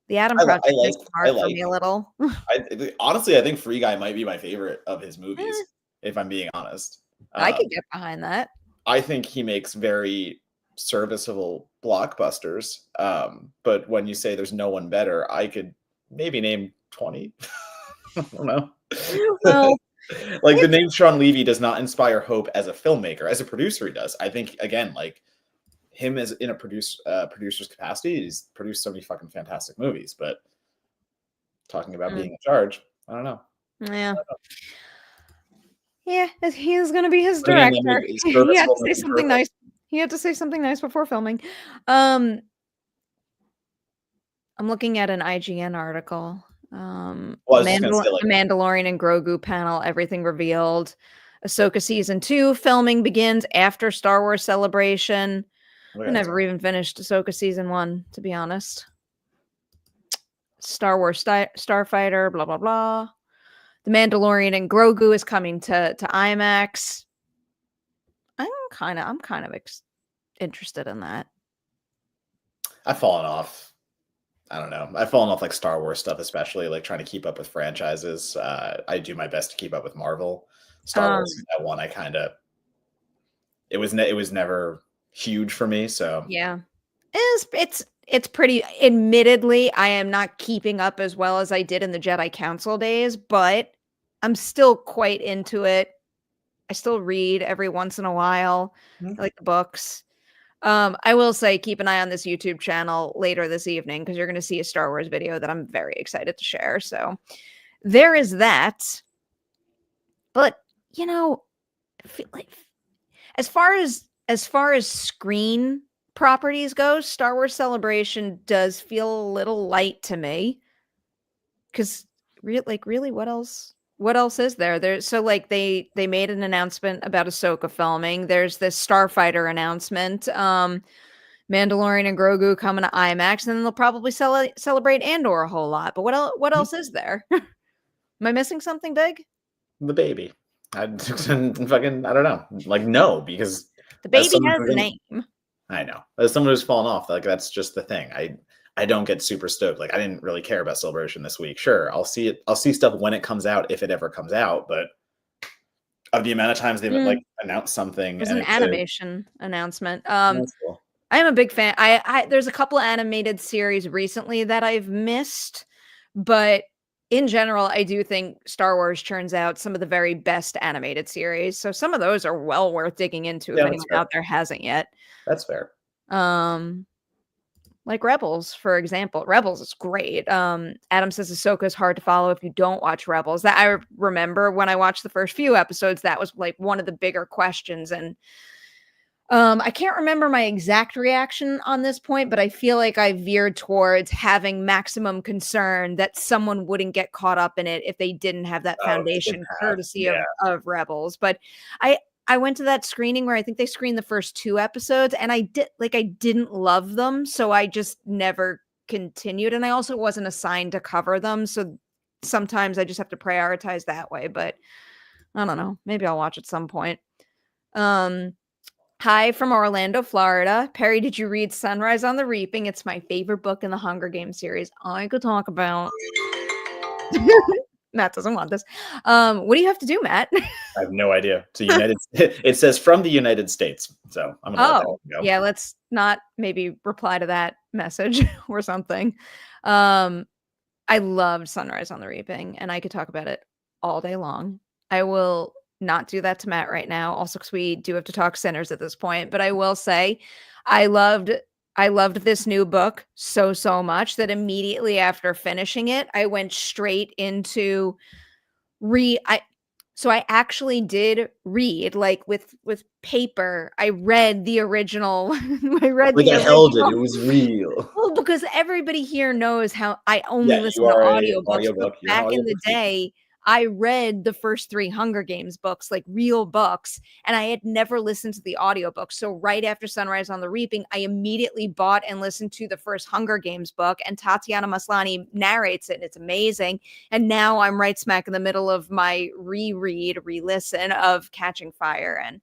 The Adam Project is hard for me a little. Honestly, I think Free Guy might be my favorite of his movies, if I'm being honest. I could get behind that. I think he makes very serviceable blockbusters. But when you say there's no one better, I could maybe name 20. I don't know. Well, like, the name Sean Levy does not inspire hope as a filmmaker. As a producer, he does. I think, again, like, him as in a producer's capacity, he's produced so many fucking fantastic movies. But talking about being in charge, I don't know. Yeah. Yeah, he's going to be his director. He had to say something nice. He had to say something nice before filming. I'm looking at an IGN article. The Mandalorian and Grogu panel, everything revealed. Ahsoka season 2 filming begins after Star Wars Celebration. I never even finished Ahsoka season 1, to be honest. Star Wars Starfighter, blah blah blah. The Mandalorian and Grogu is coming to IMAX. I'm kind of interested in that. I've fallen off. I don't know. I've fallen off, like, Star Wars stuff, especially, like, trying to keep up with franchises. I do my best to keep up with Marvel. Star Wars, that one, it was never huge for me. So yeah, it's pretty. Admittedly, I am not keeping up as well as I did in the Jedi Council days, but I'm still quite into it. I still read every once in a while. I like the books. I will say, keep an eye on this YouTube channel later this evening, because you're going to see a Star Wars video that I'm very excited to share. So there is that. But, I feel like, as far as as far as screen properties go, Star Wars Celebration does feel a little light to me. Because really, what else? What else is there? So like they made an announcement about Ahsoka filming. There's this Starfighter announcement. Mandalorian and Grogu coming to IMAX, and then they'll probably celebrate Andor a whole lot. But what else is there? Am I missing something big? The baby. I don't know. Like, no, because the baby has a name. I know. As someone who's fallen off, like that's just the thing. I don't get super stoked. Like I didn't really care about Celebration this week. Sure, I'll see it. I'll see stuff when it comes out, if it ever comes out. But of the amount of times they've like announced something, there's an animation announcement. Cool. I am a big fan. There's a couple of animated series recently that I've missed, but in general, I do think Star Wars churns out some of the very best animated series. So some of those are well worth digging into if anyone out there hasn't yet. That's fair. Like Rebels, for example. Rebels is great. Adam says Ahsoka is hard to follow if you don't watch Rebels. That I remember when I watched the first few episodes, that was like one of the bigger questions. And I can't remember my exact reaction on this point, but I feel like I veered towards having maximum concern that someone wouldn't get caught up in it if they didn't have that foundation courtesy of Rebels. But I went to that screening where I think they screened the first 2 episodes, and I didn't love them, so I just never continued. And I also wasn't assigned to cover them, so sometimes I just have to prioritize that way. But I don't know. Maybe I'll watch at some point. Hi from Orlando, Florida. Perri, did you read Sunrise on the Reaping? It's my favorite book in the Hunger Games series. I could talk about. Matt doesn't want this. What do you have to do, Matt? I have no idea. It says from the United States. So I'm gonna let that go. Yeah, let's not maybe reply to that message or something. I loved Sunrise on the Reaping, and I could talk about it all day long. I will not do that to Matt right now, also because we do have to talk Sinners at this point. But I will say I loved this new book so much that immediately after finishing it, I went straight into so I actually did read, like with paper. I read the original. I held it. It was real. Well, because everybody here knows how I only listen to audiobooks. But back in the day, I read the first 3 Hunger Games books, like real books, and I had never listened to the audiobook. So right after Sunrise on the Reaping, I immediately bought and listened to the first Hunger Games book, and Tatiana Maslany narrates it, and it's amazing. And now I'm right smack in the middle of my re-listen of Catching Fire, and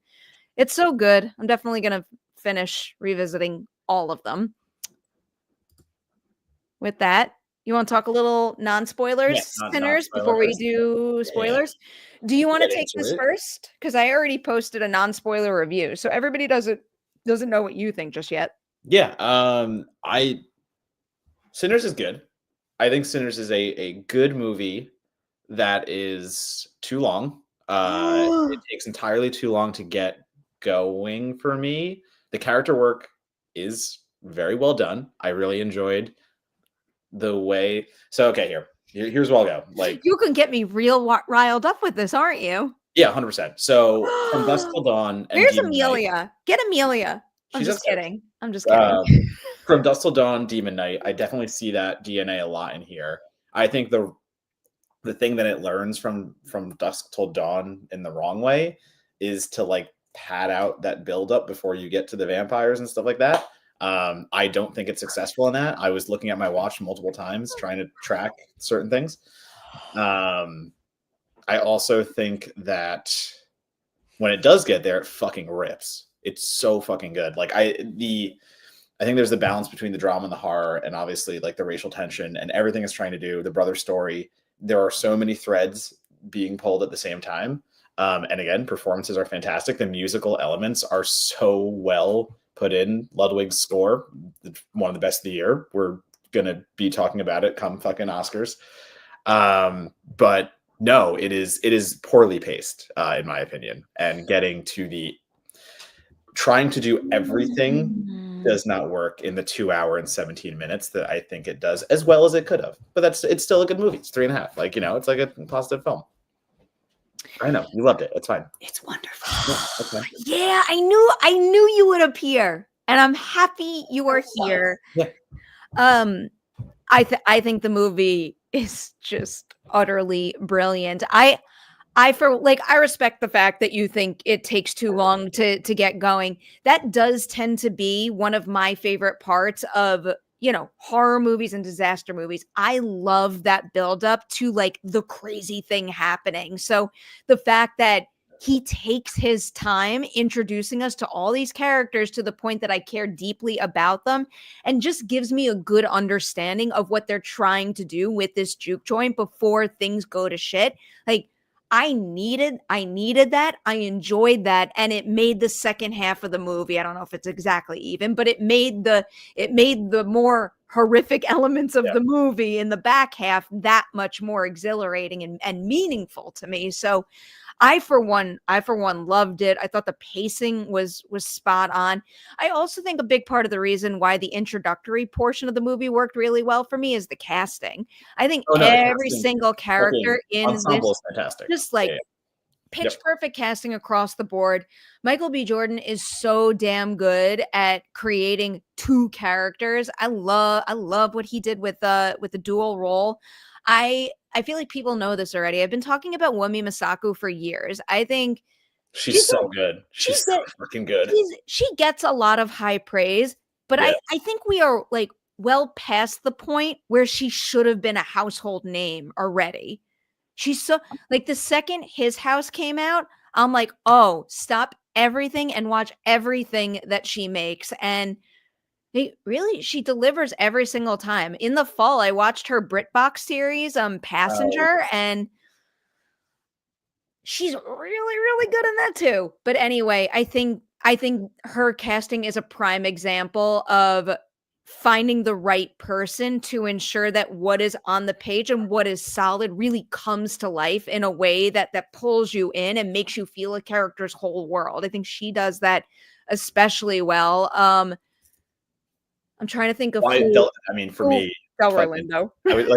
it's so good. I'm definitely going to finish revisiting all of them. With that, you want to talk a little non-spoilers, Sinners, before we do spoilers? Yeah. Do you want to take this first? Because I already posted a non-spoiler review, so everybody doesn't know what you think just yet. Yeah, Sinners is good. I think Sinners is a good movie that is too long. It takes entirely too long to get going for me. The character work is very well done. I really enjoyed the way. So okay, here's where I'll go. Like, you can get me real riled up with this, aren't you? Yeah, 100%. So From Dusk Till Dawn. And Where's Amelia? Get Amelia. I'm just kidding. From Dusk Till Dawn, Demon Knight. I definitely see that DNA a lot in here. I think the thing that it learns from Dusk Till Dawn in the wrong way is to like pad out that build up before you get to the vampires and stuff like that. I don't think it's successful in that. I was looking at my watch multiple times trying to track certain things. I also think that when it does get there, it fucking rips. It's so fucking good. Like I think there's the balance between the drama and the horror, and obviously like the racial tension and everything it's trying to do, the brother story. There are so many threads being pulled at the same time. And again, performances are fantastic. The musical elements are so well put in. Ludwig's score, one of the best of the year. We're going to be talking about it come fucking Oscars. But no, it is poorly paced, in my opinion. And getting to trying to do everything does not work in the 2 hour and 17 minutes that I think it does, as well as it could have. But it's still a good movie. It's 3.5. Like, it's like a positive film. I know you loved it. It's fine. It's wonderful. Okay. Yeah, I knew you would appear, and I'm happy you are here. Yeah. I think the movie is just utterly brilliant. I respect the fact that you think it takes too long to get going. That does tend to be one of my favorite parts of, horror movies and disaster movies. I love that build up to like the crazy thing happening. So the fact that he takes his time introducing us to all these characters to the point that I care deeply about them and just gives me a good understanding of what they're trying to do with this juke joint before things go to shit. Like, I needed that. I enjoyed that, and it made the second half of the movie, I don't know if it's exactly even, but it made the more horrific elements of the movie in the back half that much more exhilarating and meaningful to me. So I for one loved it. I thought the pacing was spot on. I also think a big part of the reason why the introductory portion of the movie worked really well for me is the casting. I think every single character in ensemble this, is fantastic. just like pitch perfect casting across the board. Michael B. Jordan is so damn good at creating two characters. I love what he did with the dual role. I feel like people know this already. I've been talking about Wumi Masako for years. I think she's so good. She's so freaking good. She gets a lot of high praise, but I think we are like well past the point where she should have been a household name already. She's so like the second His House came out, I'm like, oh, stop everything and watch everything that she makes. And she delivers every single time. In the fall, I watched her BritBox series, Passenger, and she's really, really good in that too. But anyway, I think her casting is a prime example of finding the right person to ensure that what is on the page and what is solid really comes to life in a way that pulls you in and makes you feel a character's whole world. I think she does that especially well. I'm trying to think of for me, Delroy Lindo.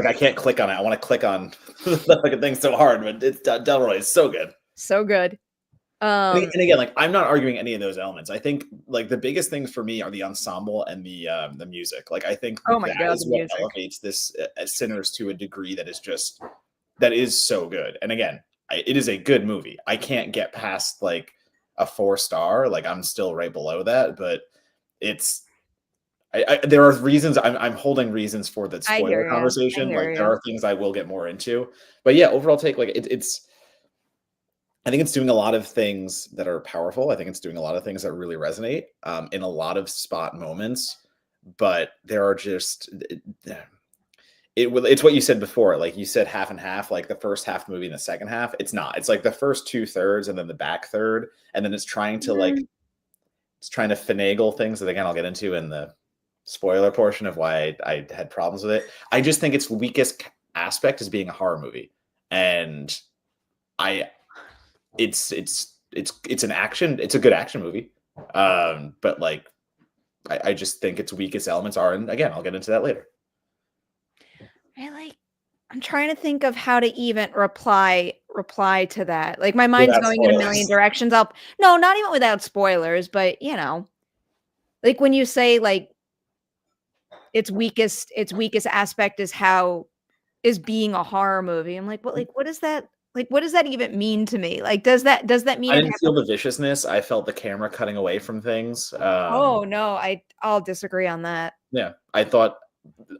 I can't click on it. I want to click on the fucking thing so hard, but it's Delroy is so good. So good. And again, like I'm not arguing any of those elements. I think like the biggest things for me are the ensemble and the music. Like I think that is what elevates this Sinners to a degree that is so good. And again, it is a good movie. I can't get past like a 4-star. Like I'm still right below that, but it's. There are reasons I'm holding reasons for that spoiler conversation. Like there are things I will get more into, but yeah, overall take like it's. I think it's doing a lot of things that are powerful. I think it's doing a lot of things that really resonate in a lot of spot moments, but there are just it's what you said before. Like you said, half and half. Like the first half of the movie and the second half. It's not. It's like the first 2/3 and then the back third, and then it's trying to finagle things that again I'll get into in the spoiler portion of why I had problems with it. I just think its weakest aspect is being a horror movie, and it's an action. It's a good action movie, but like I just think its weakest elements are, and again I'll get into that later. I'm trying to think of how to even reply to that. Like my mind's going in a million directions. No, not even without spoilers, but like when you say like its weakest aspect is being a horror movie. I'm like, what does that even mean to me? Like, does that mean I didn't feel the viciousness? I felt the camera cutting away from things. Oh no, I'll disagree on that. Yeah, I thought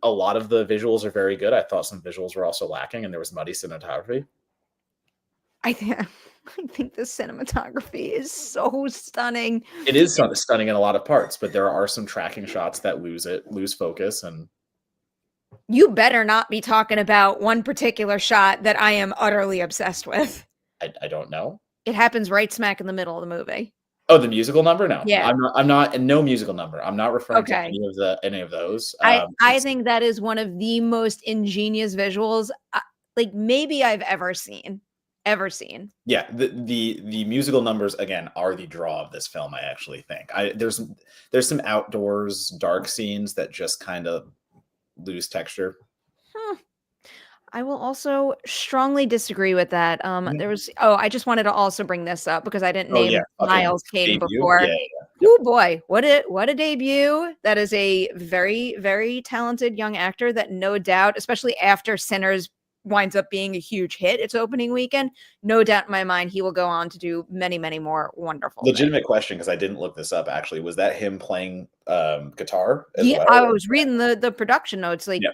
a lot of the visuals are very good. I thought some visuals were also lacking, and there was muddy cinematography. I think the cinematography is so stunning. It is stunning in a lot of parts, but there are some tracking shots that lose focus. And you better not be talking about one particular shot that I am utterly obsessed with. I don't know. It happens right smack in the middle of the movie. Oh, the musical number? No. Yeah. I'm not no musical number. I'm not referring to any of those. I think that is one of the most ingenious visuals like maybe I've ever seen. Yeah, the musical numbers again are the draw of this film. I actually think there's some outdoors dark scenes that just kind of lose texture. I will also strongly disagree with that. There Mhm. was I just wanted to also bring this up because I didn't Oh yeah, name fucking Miles Kane debut. Yeah, before. yeah, yeah. Oh boy, what a debut. That is a very, very talented young actor that no doubt, especially after Sinners winds up being a huge hit its opening weekend, no doubt in my mind he will go on to do many, many more wonderful things. Legitimate question, because I didn't look this up actually. Was that him playing guitar as Yeah, well? I was reading the production notes, like Yeah.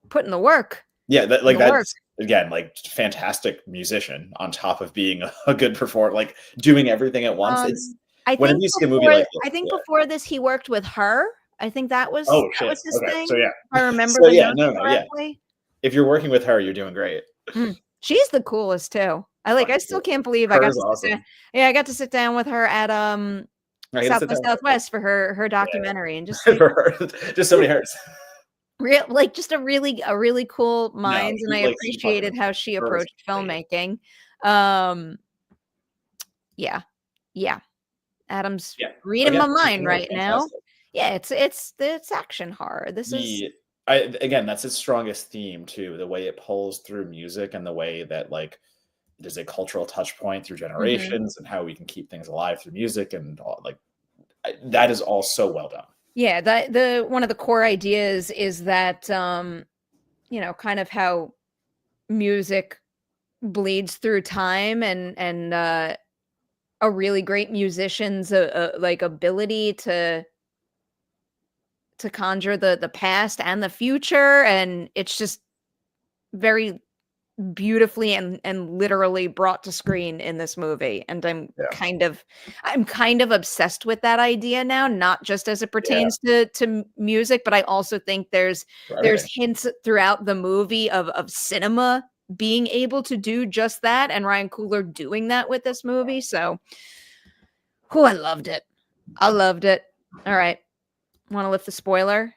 putting the work. Yeah, In the work. that's again like fantastic musician on top of being a good performer, like doing everything at once. It's I whenever think you see a movie like this, yeah. before this he worked with her. I think Oh that shit. was his Okay, thing, so yeah, if I remember so the yeah, notes no, yeah. correctly. If you're working with her, you're doing great. She's the coolest too. I Fucking still cool. can't believe I Her got is to sit down. awesome. Yeah, I got to sit down with her at I get to South sit by down Southwest for her documentary and just for like her. Just so many hurts. like just a really cool No, minds, and I she fucking appreciated how she her is approached great. filmmaking. Um yeah. Yeah. Adam's Yeah. reading Again, my she's mind right now. fantastic. Yeah, it's action horror. This is The I again, that's its strongest theme too. The way it pulls through music and the way that like there's a cultural touch point through Mhm. generations and how we can keep things alive through music and all, like that is all so well done. Yeah, that the one of the core ideas is that kind of how music bleeds through time, and a really great musician's like ability to conjure the past and the future, and it's just very beautifully and literally brought to screen in this movie, and Yeah. I'm kind of obsessed with that idea now, not just as it Yeah. pertains to music, but I also think For there's everything. hints throughout the movie of cinema being able to do just that, and Ryan Coogler doing that with this movie. So, I loved it. I loved it. All right, want to lift the spoiler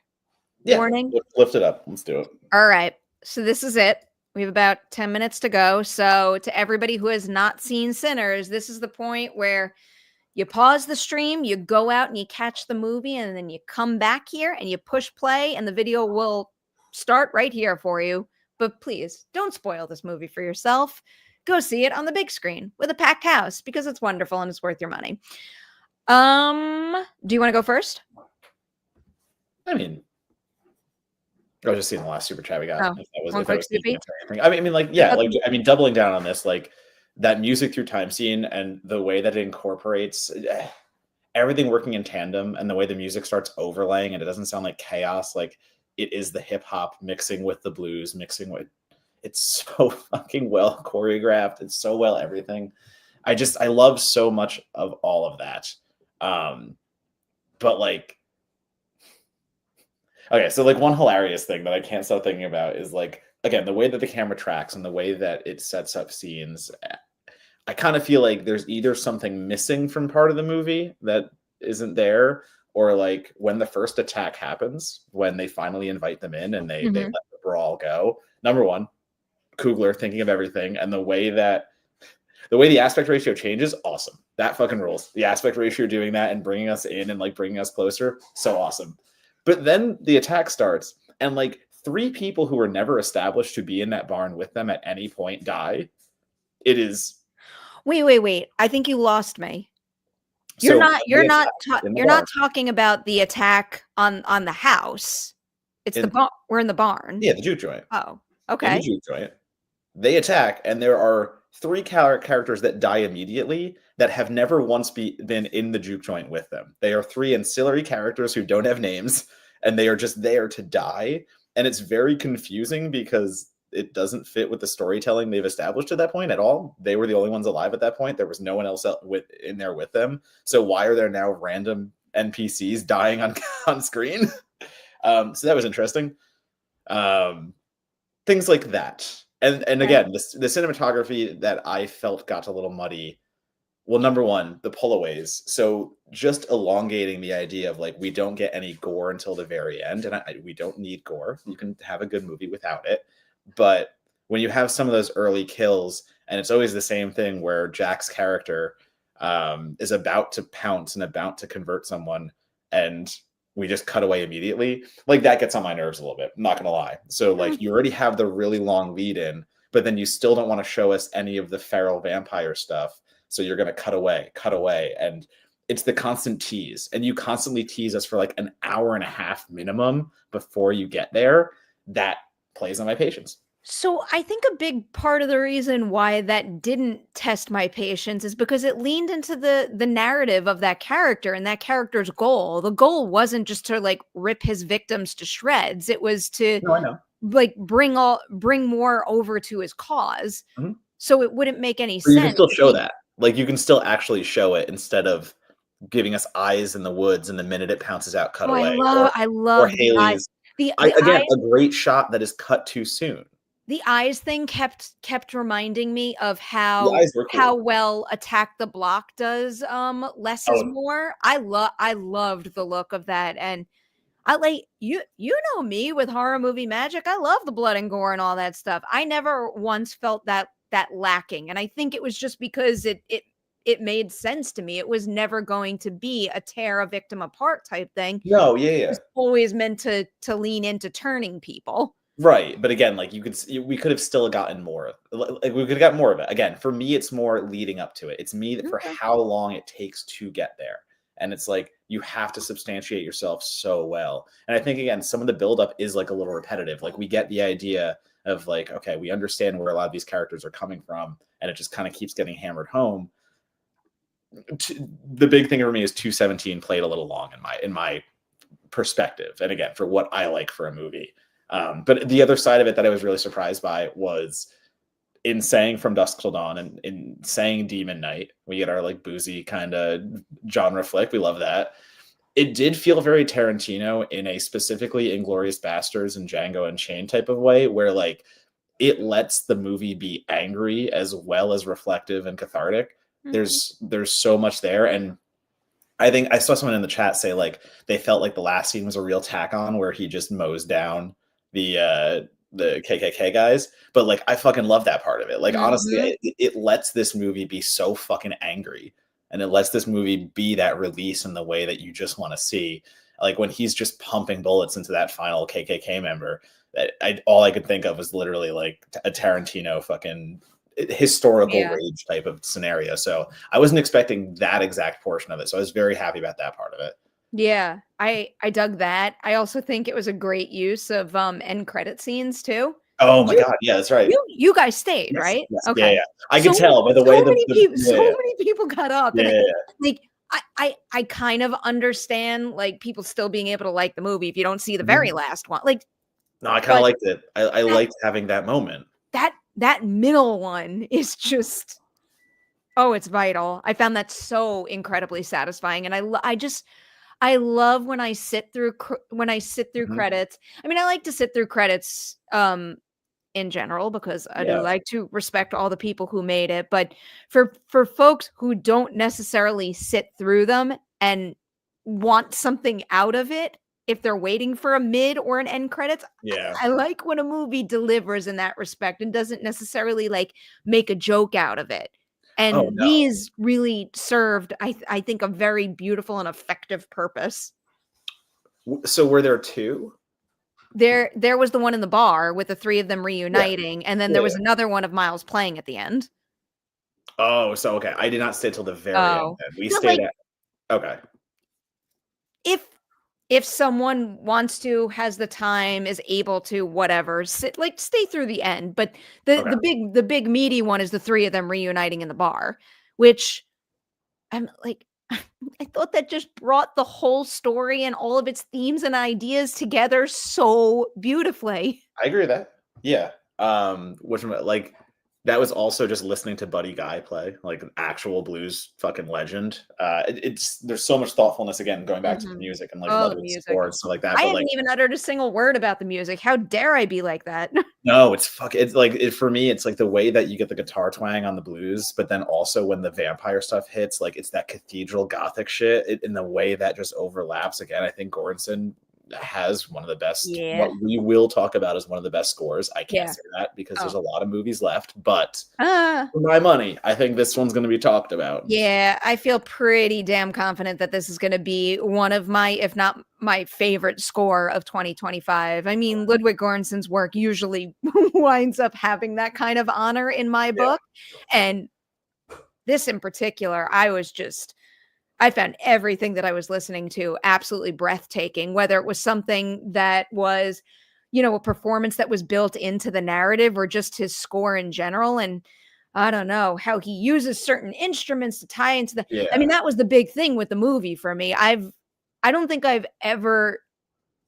Yeah. warning? Lift it up. Let's do it. All right. So this is it. We have about 10 minutes to go. So to everybody who has not seen Sinners, this is the point where you pause the stream, you go out and you catch the movie, and then you come back here and you push play, and the video will start right here for you. But please don't spoil this movie for yourself. Go see it on the big screen with a packed house because it's wonderful and it's worth your money. Do you want to go first? I mean, I was just seeing the last super chat we got. Oh, one If that quick was thinking soupy. of anything. I mean, like, yeah, like I mean, doubling down on this, like that music through time scene and the way that it incorporates everything working in tandem, and the way the music starts overlaying and it doesn't sound like chaos, like it is the hip hop mixing with the blues, mixing with it's so fucking well choreographed. It's so well everything. I love so much of all of that. But like okay, so like one hilarious thing that I can't stop thinking about is like again the way that the camera tracks and the way that it sets up scenes. I kind of feel like there's either something missing from part of the movie that isn't there, or like when the first attack happens, when they finally invite them in and they let the brawl go. Number one, Coogler thinking of everything, and the way the aspect ratio changes, awesome. That fucking rules. The aspect ratio doing that and bringing us in and like bringing us closer, so awesome. But then the attack starts, and like three people who were never established to be in that barn with them at any point die. It is Wait. I think you lost me. You're so not they attack in the you're not barn. talking about the attack on the house. It's the In, barn. We're in the barn. yeah, the juke joint. Oh, In the okay. juke joint, they attack, and there are three characters that die immediately that have never once been in the juke joint with them. They are three ancillary characters who don't have names, and they are just there to die. And it's very confusing because it doesn't fit with the storytelling they've established at that point at all. They were the only ones alive at that point. There was no one else in there with them. So why are there now random NPCs dying on on screen? So that was interesting. Things like that. And Okay. again, the cinematography that I felt got a little muddy. Well, number one, the pullaways. So just elongating the idea of like we don't get any gore until the very end, and we don't need gore. You can have a good movie without it. But when you have some of those early kills, and it's always the same thing where Jack's character is about to pounce and about to convert someone, and we just cut away immediately. Like that gets on my nerves a little bit. I'm not gonna lie. So like you already have the really long lead in, but then you still don't want to show us any of the feral vampire stuff. So you're gonna cut away, and it's the constant tease, and you constantly tease us for like an hour and a half minimum before you get there. That plays on my patience. So I think a big part of the reason why that didn't test my patience is because it leaned into the narrative of that character and that character's goal. The goal wasn't just to like rip his victims to shreds. It was to No, I know. like bring more over to his cause. Mm-hmm. So it wouldn't make any Or sense. you can still show that. Like you can still actually show it instead of giving us eyes in the woods, and the minute it pounces out, cut away. I love the eyes. Again, a great shot that is cut too soon. The eyes thing kept reminding me of how well Attack the Block does less is more. I loved the look of that, and I like you know me with horror movie magic. I love the blood and gore and all that stuff. I never once felt that lacking, and I think it was just because it made sense to me. It was never going to be a tear a victim apart type thing. No, yeah. It was always meant to lean into turning people. Right, but again, like we could have still gotten more. Like we could have got more of it. Again, for me, it's more leading up to it. It's me for how long it takes to get there, and it's like you have to substantiate yourself so well. And I think again, some of the buildup is like a little repetitive. Like we get the idea of like, okay, we understand where a lot of these characters are coming from, and it just kind of keeps getting hammered home. The big thing for me is 217 played a little long in my perspective, and again, for what I like for a movie. But the other side of it that I was really surprised by was in saying From Dusk Till Dawn and in saying Demon Knight, we get our like boozy kind of genre flick. We love that. It did feel very Tarantino in a specifically Inglourious Basterds and Django Unchained type of way, where like it lets the movie be angry as well as reflective and cathartic. Mm-hmm. There's so much there. And I think I saw someone in the chat say like they felt like the last scene was a real tack on where he just mows down the KKK guys, but like I fucking love that part of it. Like honestly, it lets this movie be so fucking angry, and it lets this movie be that release in the way that you just want to see. Like when he's just pumping bullets into that final KKK member, that all I could think of was literally like a Tarantino fucking historical rage type of scenario. So I wasn't expecting that exact portion of it. So I was very happy about that part of it. Yeah, I dug that. I also think it was a great use of end credit scenes too. Oh my god, yeah, that's right. You guys stayed, right? Yes, okay. Yeah. I can tell by the way so many people got up. Like I kind of understand like people still being able to like the movie if you don't see the very last one. Like no, I kind of liked it. I liked having that moment. That middle one is just it's vital. I found that so incredibly satisfying, and I love when I sit through credits. I mean, I like to sit through credits in general because I do like to respect all the people who made it. But for folks who don't necessarily sit through them and want something out of it, if they're waiting for a mid or an end credits, I like when a movie delivers in that respect and doesn't necessarily like make a joke out of it. And these really served, I think, a very beautiful and effective purpose. So were there two? There was the one in the bar with the three of them reuniting, and then there was another one of Miles playing at the end. Oh, so okay. I did not stay till the very end. Then. We stayed at okay. If someone wants to, has the time, is able to, whatever, stay through the end. But the big meaty one is the three of them reuniting in the bar, which I'm like, I thought that just brought the whole story and all of its themes and ideas together so beautifully. I agree with that. Yeah. Which like that was also just listening to Buddy Guy play, like an actual blues fucking legend. There's so much thoughtfulness again, going back to the music and like love the score and stuff like that. I haven't even uttered a single word about the music. How dare I be like that? No, it's like for me, it's like the way that you get the guitar twang on the blues, but then also when the vampire stuff hits, like it's that cathedral gothic shit in the way that just overlaps. Again, I think Gordonson has one of the best, Yeah. what we will talk about as one of the best scores. I can't Yeah. say that because there's Oh. a lot of movies left, but Ah. for my money, I think this one's going to be talked about. Yeah, I feel pretty damn confident that this is gonna be one of my, if not my favorite score of 2025. I mean, Ludwig Göransson's work usually winds up having that kind of honor in my Yeah. book, and this in particular, I found everything that I was listening to absolutely breathtaking, whether it was something that was, a performance that was built into the narrative or just his score in general. And I don't know how he uses certain instruments to tie into I Yeah. mean, that was the big thing with the movie for me. I don't think I've ever,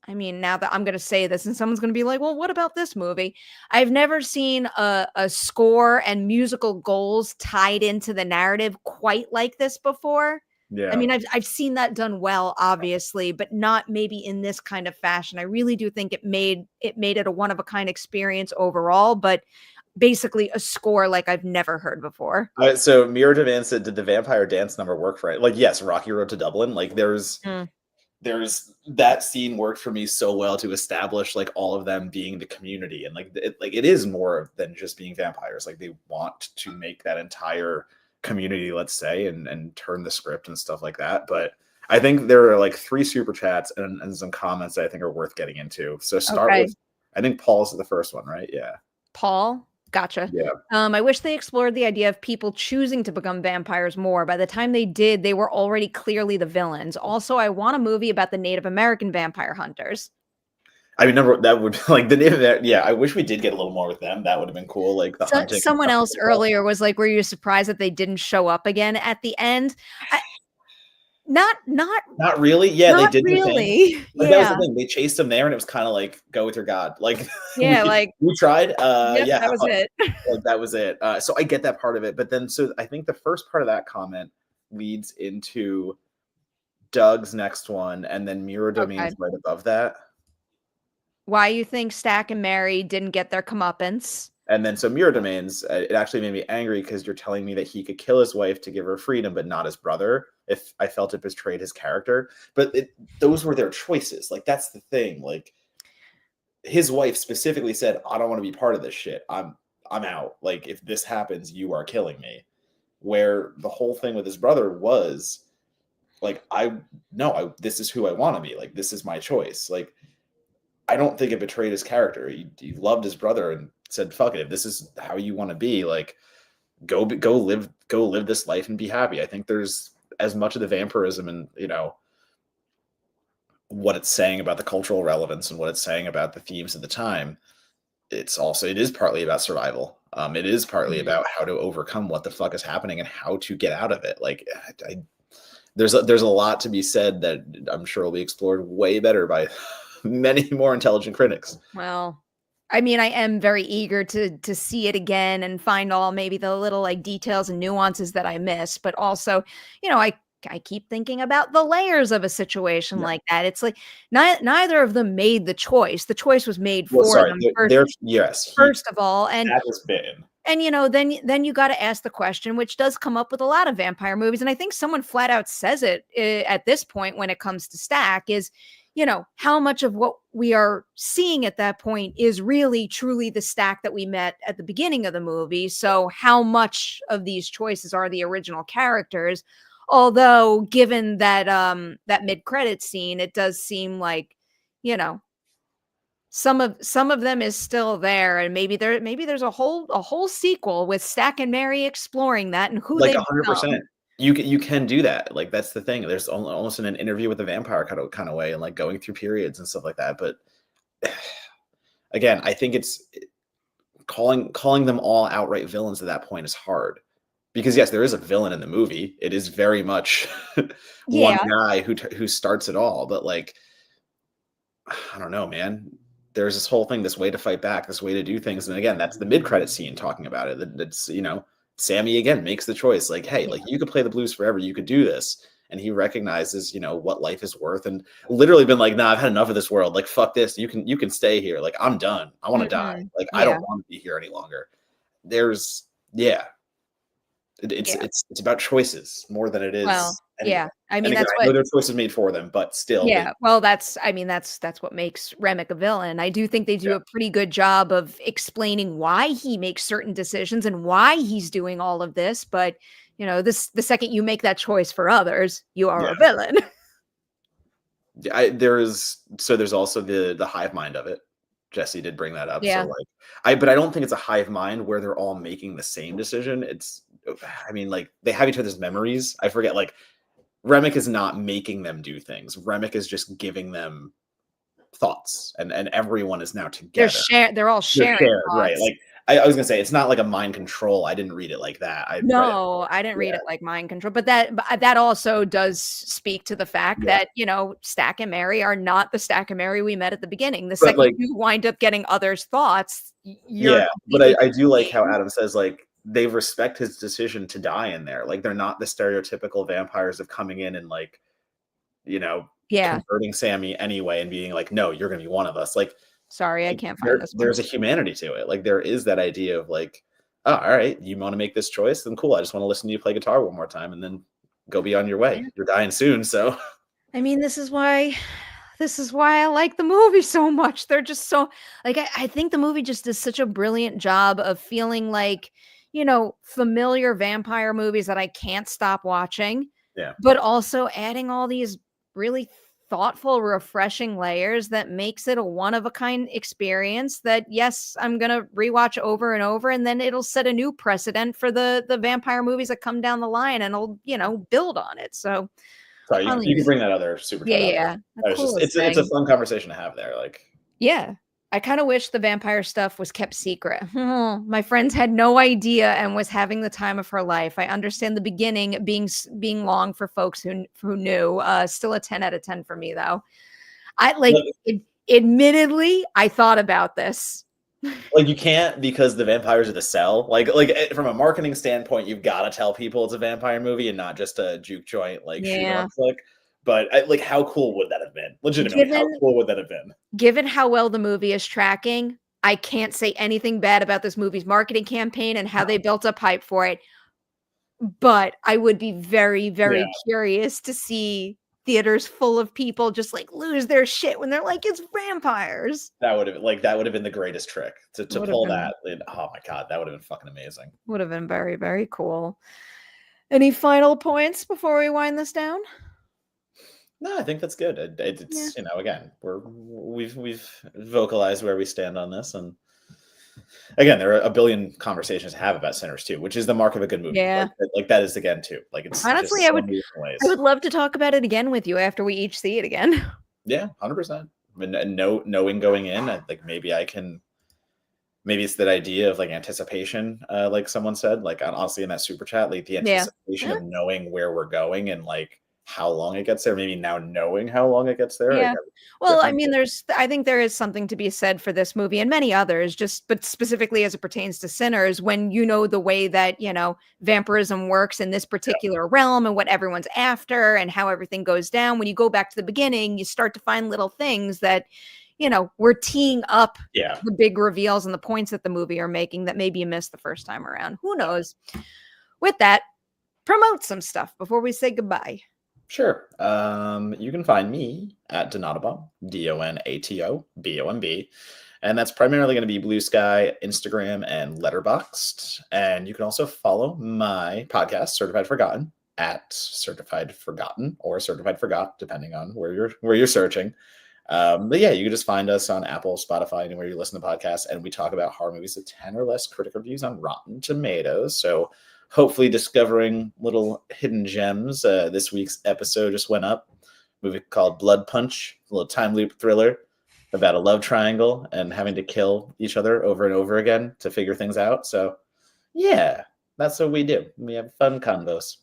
I mean, now that I'm going to say this and someone's going to be like, well, what about this movie? I've never seen a score and musical goals tied into the narrative quite like this before. I Yeah. mean, I've seen that done well, obviously, but not maybe in this kind of fashion. I really do think it a one of a kind experience overall, but basically a score like I've never heard before. So Mira Demand said, did the vampire dance number work for it? Like, yes, Rocky Road to Dublin. Like, there's that scene worked for me so well to establish like all of them being the community, and like it is more than just being vampires. Like, they want to make that entire community, let's say, and turn the script and stuff like that. But I think there are like 3 super chats and some comments that I think are worth getting into. So start Okay. with, I think Paul's the first one, right? Yeah. Paul? Gotcha. Yeah. I wish they explored the idea of people choosing to become vampires more. By the time they did, they were already clearly the villains. Also, I want a movie about the Native American vampire hunters. I mean, number that would like the name of that. Yeah, I wish we did get a little more with them. That would have been cool. Like the hunting. Someone else earlier was like, "Were you surprised that they didn't show up again at the end?" Not really. Yeah, they did really. the thing. Like, that was Yeah. the thing. They chased him there, and it was kind of like, go with your God. Like, Yeah, like, we tried. yep, Yeah, that was it. like, that was it. So I get that part of it, but then so I think the first part of that comment leads into Doug's next one, and then Mirror Domain's right above that. Why you think Stack and Merri didn't get their comeuppance? And then so Mirror Domains, it actually made me angry because you're telling me that he could kill his wife to give her freedom, but not his brother. If I felt it betrayed his character, but those were their choices. Like, that's the thing. Like, his wife specifically said, "I don't want to be part of this shit. I'm out. Like, if this happens, you are killing me." Where the whole thing with his brother was like, this is who I want to be. Like, this is my choice. Like, I don't think it betrayed his character. He loved his brother and said, "Fuck it. If this is how you want to be, like, go live this life and be happy." I think there's as much of the vampirism and, what it's saying about the cultural relevance and what it's saying about the themes of the time. It is partly about survival. It is partly about how to overcome what the fuck is happening and how to get out of it. Like, there's a lot to be said that I'm sure will be explored way better by many more intelligent critics. Well, I mean, I am very eager to see it again and find all maybe the little like details and nuances that I miss, but also, I keep thinking about the layers of a situation like that. It's like neither of them made the choice. The choice was made for them first of all, and that was bitten. And then you got to ask the question, which does come up with a lot of vampire movies, and I think someone flat out says it at this point when it comes to Stack is, how much of what we are seeing at that point is really truly the Stack that we met at the beginning of the movie. So how much of these choices are the original characters? Although, given that that mid-credit scene, it does seem like, some of them is still there, and maybe there's a whole sequel with Stack and Merri exploring that and who like they 100%. You can do that. Like, that's the thing. There's almost an interview with the vampire kind of way, and like going through periods and stuff like that. But again, I think it's calling them all outright villains at that point is hard. Because yes, there is a villain in the movie. It is very much one guy who starts it all. But like, I don't know, man. There's this whole thing, this way to fight back, this way to do things. And again, that's the mid-credit scene talking about it. That's, Sammy again makes the choice. Like, hey, like, you could play the blues forever. You could do this. And he recognizes, what life is worth, and literally been like, nah, I've had enough of this world. Like, fuck this. You can stay here. Like, I'm done. I want to die. Like, I don't want to be here any longer. It's about choices more than it is Yeah, I mean, And again, that's I know what their choice is made for them, but still, they yeah, well, I mean, that's what makes Remick a villain. I do think they do yeah, a pretty good job of explaining why he makes certain decisions and why he's doing all of this, but, the second you make that choice for others, you are yeah. a villain. There's also the hive mind of it. Jesse did bring that up. So Yeah. like but I don't think it's a hive mind where they're all making the same decision. I mean, like they have each other's memories. I forget, like Remick is not making them do things. Remick is just giving them thoughts, and everyone is now together. They're all They're sharing shared, right? thoughts. Like I was gonna say, it's not like a mind control. I didn't read it like that. I read it. No, I didn't read Yeah, it like mind control, but that also does speak to the fact yeah. that, Stack and Merri are not the Stack and Merri we met at the beginning. The But second like, you wind up getting others' thoughts, you're a yeah, but completely I do different like how being. Adam says, like, they respect his decision to die in there. Like, they're not the stereotypical vampires of coming in and, like, you know, Yeah. converting Sammy anyway and being like, "No, you're gonna be one of us." Sorry, I can't find this one. There's a humanity to it. Like, there is that idea of like, "Oh, all right, you wanna make this choice? Then cool. I just wanna listen to you play guitar one more time and then go be on your way. Yeah. You're dying soon, so." I mean, this is why I like the movie so much. They're just so like I think the movie just does such a brilliant job of feeling like, familiar vampire movies that I can't stop watching, Yeah. but also adding all these really thoughtful, refreshing layers that makes it a one of a kind experience that yes, I'm gonna rewatch over and over, and then it'll set a new precedent for the vampire movies that come down the line and it'll, build on it. So Sorry, you can Holly's bring that other super yeah, chat up. yeah. The I was just coolest it's a thing. fun conversation to have there, like Yeah. I kinda wish the vampire stuff was kept secret. My friends had no idea and was having the time of her life. I understand the beginning being long for folks who knew. Still a 10 out of 10 for me, though. I like, like admittedly, I thought about this. like, you can't because the vampires are the sell. From a marketing standpoint, you've gotta tell people it's a vampire movie and not just a juke joint, like, shoot 'em Yeah. up flick. But, like, how cool would that have been? Legitimately, how Given cool would that have been? given how well the movie is tracking, I can't say anything bad about this movie's marketing campaign and how No. they built up hype for it. But I would be very, Yeah. very curious to see theaters full of people just, like, lose their shit when they're like, "It's vampires." That would have been the greatest trick to Would have pull been that in. Oh my god, that would have been fucking amazing. would have been very, very cool. Any final points before we wind this down? No, I think that's good. Yeah. It's, again, we've vocalized where we stand on this, and again, there are a billion conversations to have about Sinners too, which is the mark of a good movie. Yeah. Like that is again too. Like it's Honestly, just so many different I ways. would love to talk about it again with you after we each see it again. Yeah, 100%. And knowing going in, I think maybe it's that idea of like anticipation, like someone said, like honestly in that super chat, like the Yeah. anticipation Yeah. of knowing where we're going and like how long it gets there. Maybe now knowing how long it gets there, like Yeah. Well, I different. mean, I think there is something to be said for this movie and many others, but specifically as it pertains to Sinners, when you know the way that, vampirism works in this particular realm and what everyone's after and how everything goes down. When you go back to the beginning, you start to find little things that, we're teeing up Yeah. the big reveals and the points that the movie are making that maybe you missed the first time around. Who knows? With that, promote some stuff before we say goodbye. Sure. You can find me at Donatobomb, DONATOBOMB. And that's primarily going to be Blue Sky, Instagram, and Letterboxd. And you can also follow my podcast, Certified Forgotten, at Certified Forgotten or Certified Forgot, depending on where you're searching. But yeah, you can just find us on Apple, Spotify, anywhere you listen to podcasts, and we talk about horror movies with 10 or less critic reviews on Rotten Tomatoes. So hopefully discovering little hidden gems. This week's episode just went up. A movie called Blood Punch, a little time loop thriller about a love triangle and having to kill each other over and over again to figure things out. So yeah, that's what we do. We have fun convos.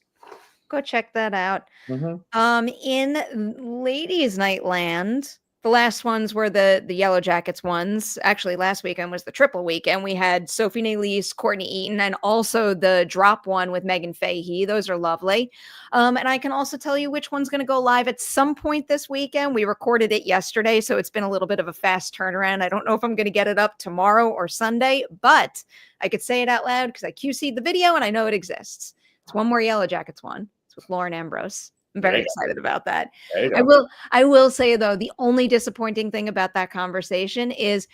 Go check that out. Mm-hmm. In Ladies Night Land, the last ones were the Yellow Jackets ones. Actually, last weekend was the triple weekend. We had Sophie Nélisse, Courtney Eaton, and also the drop one with Megan Fahey. Those are lovely. And I can also tell you which one's going to go live at some point this weekend. We recorded it yesterday, so it's been a little bit of a fast turnaround. I don't know if I'm going to get it up tomorrow or Sunday, but I could say it out loud because I QC'd the video and I know it exists. It's one more Yellow Jackets one. It's with Lauren Ambrose. I'm very excited about that. There you go. I will say though, the only disappointing thing about that conversation is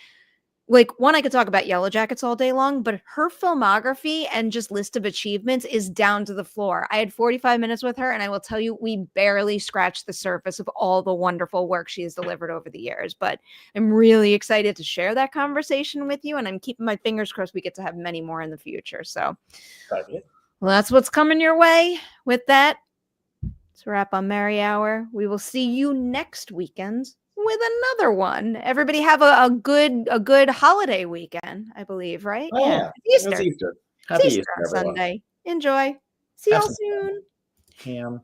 like, one, I could talk about Yellow Jackets all day long, but her filmography and just list of achievements is down to the floor. I had 45 minutes with her, and I will tell you, we barely scratched the surface of all the wonderful work she has delivered over the years. But I'm really excited to share that conversation with you, and I'm keeping my fingers crossed we get to have many more in the future. So, well, that's what's coming your way. With that, let's wrap on Merri Hour. We will see you next weekend with another one. Everybody have a good holiday weekend, I believe, right? Oh, yeah. Easter. Easter. Happy Easter, on Sunday. Enjoy. See y'all soon. Ham.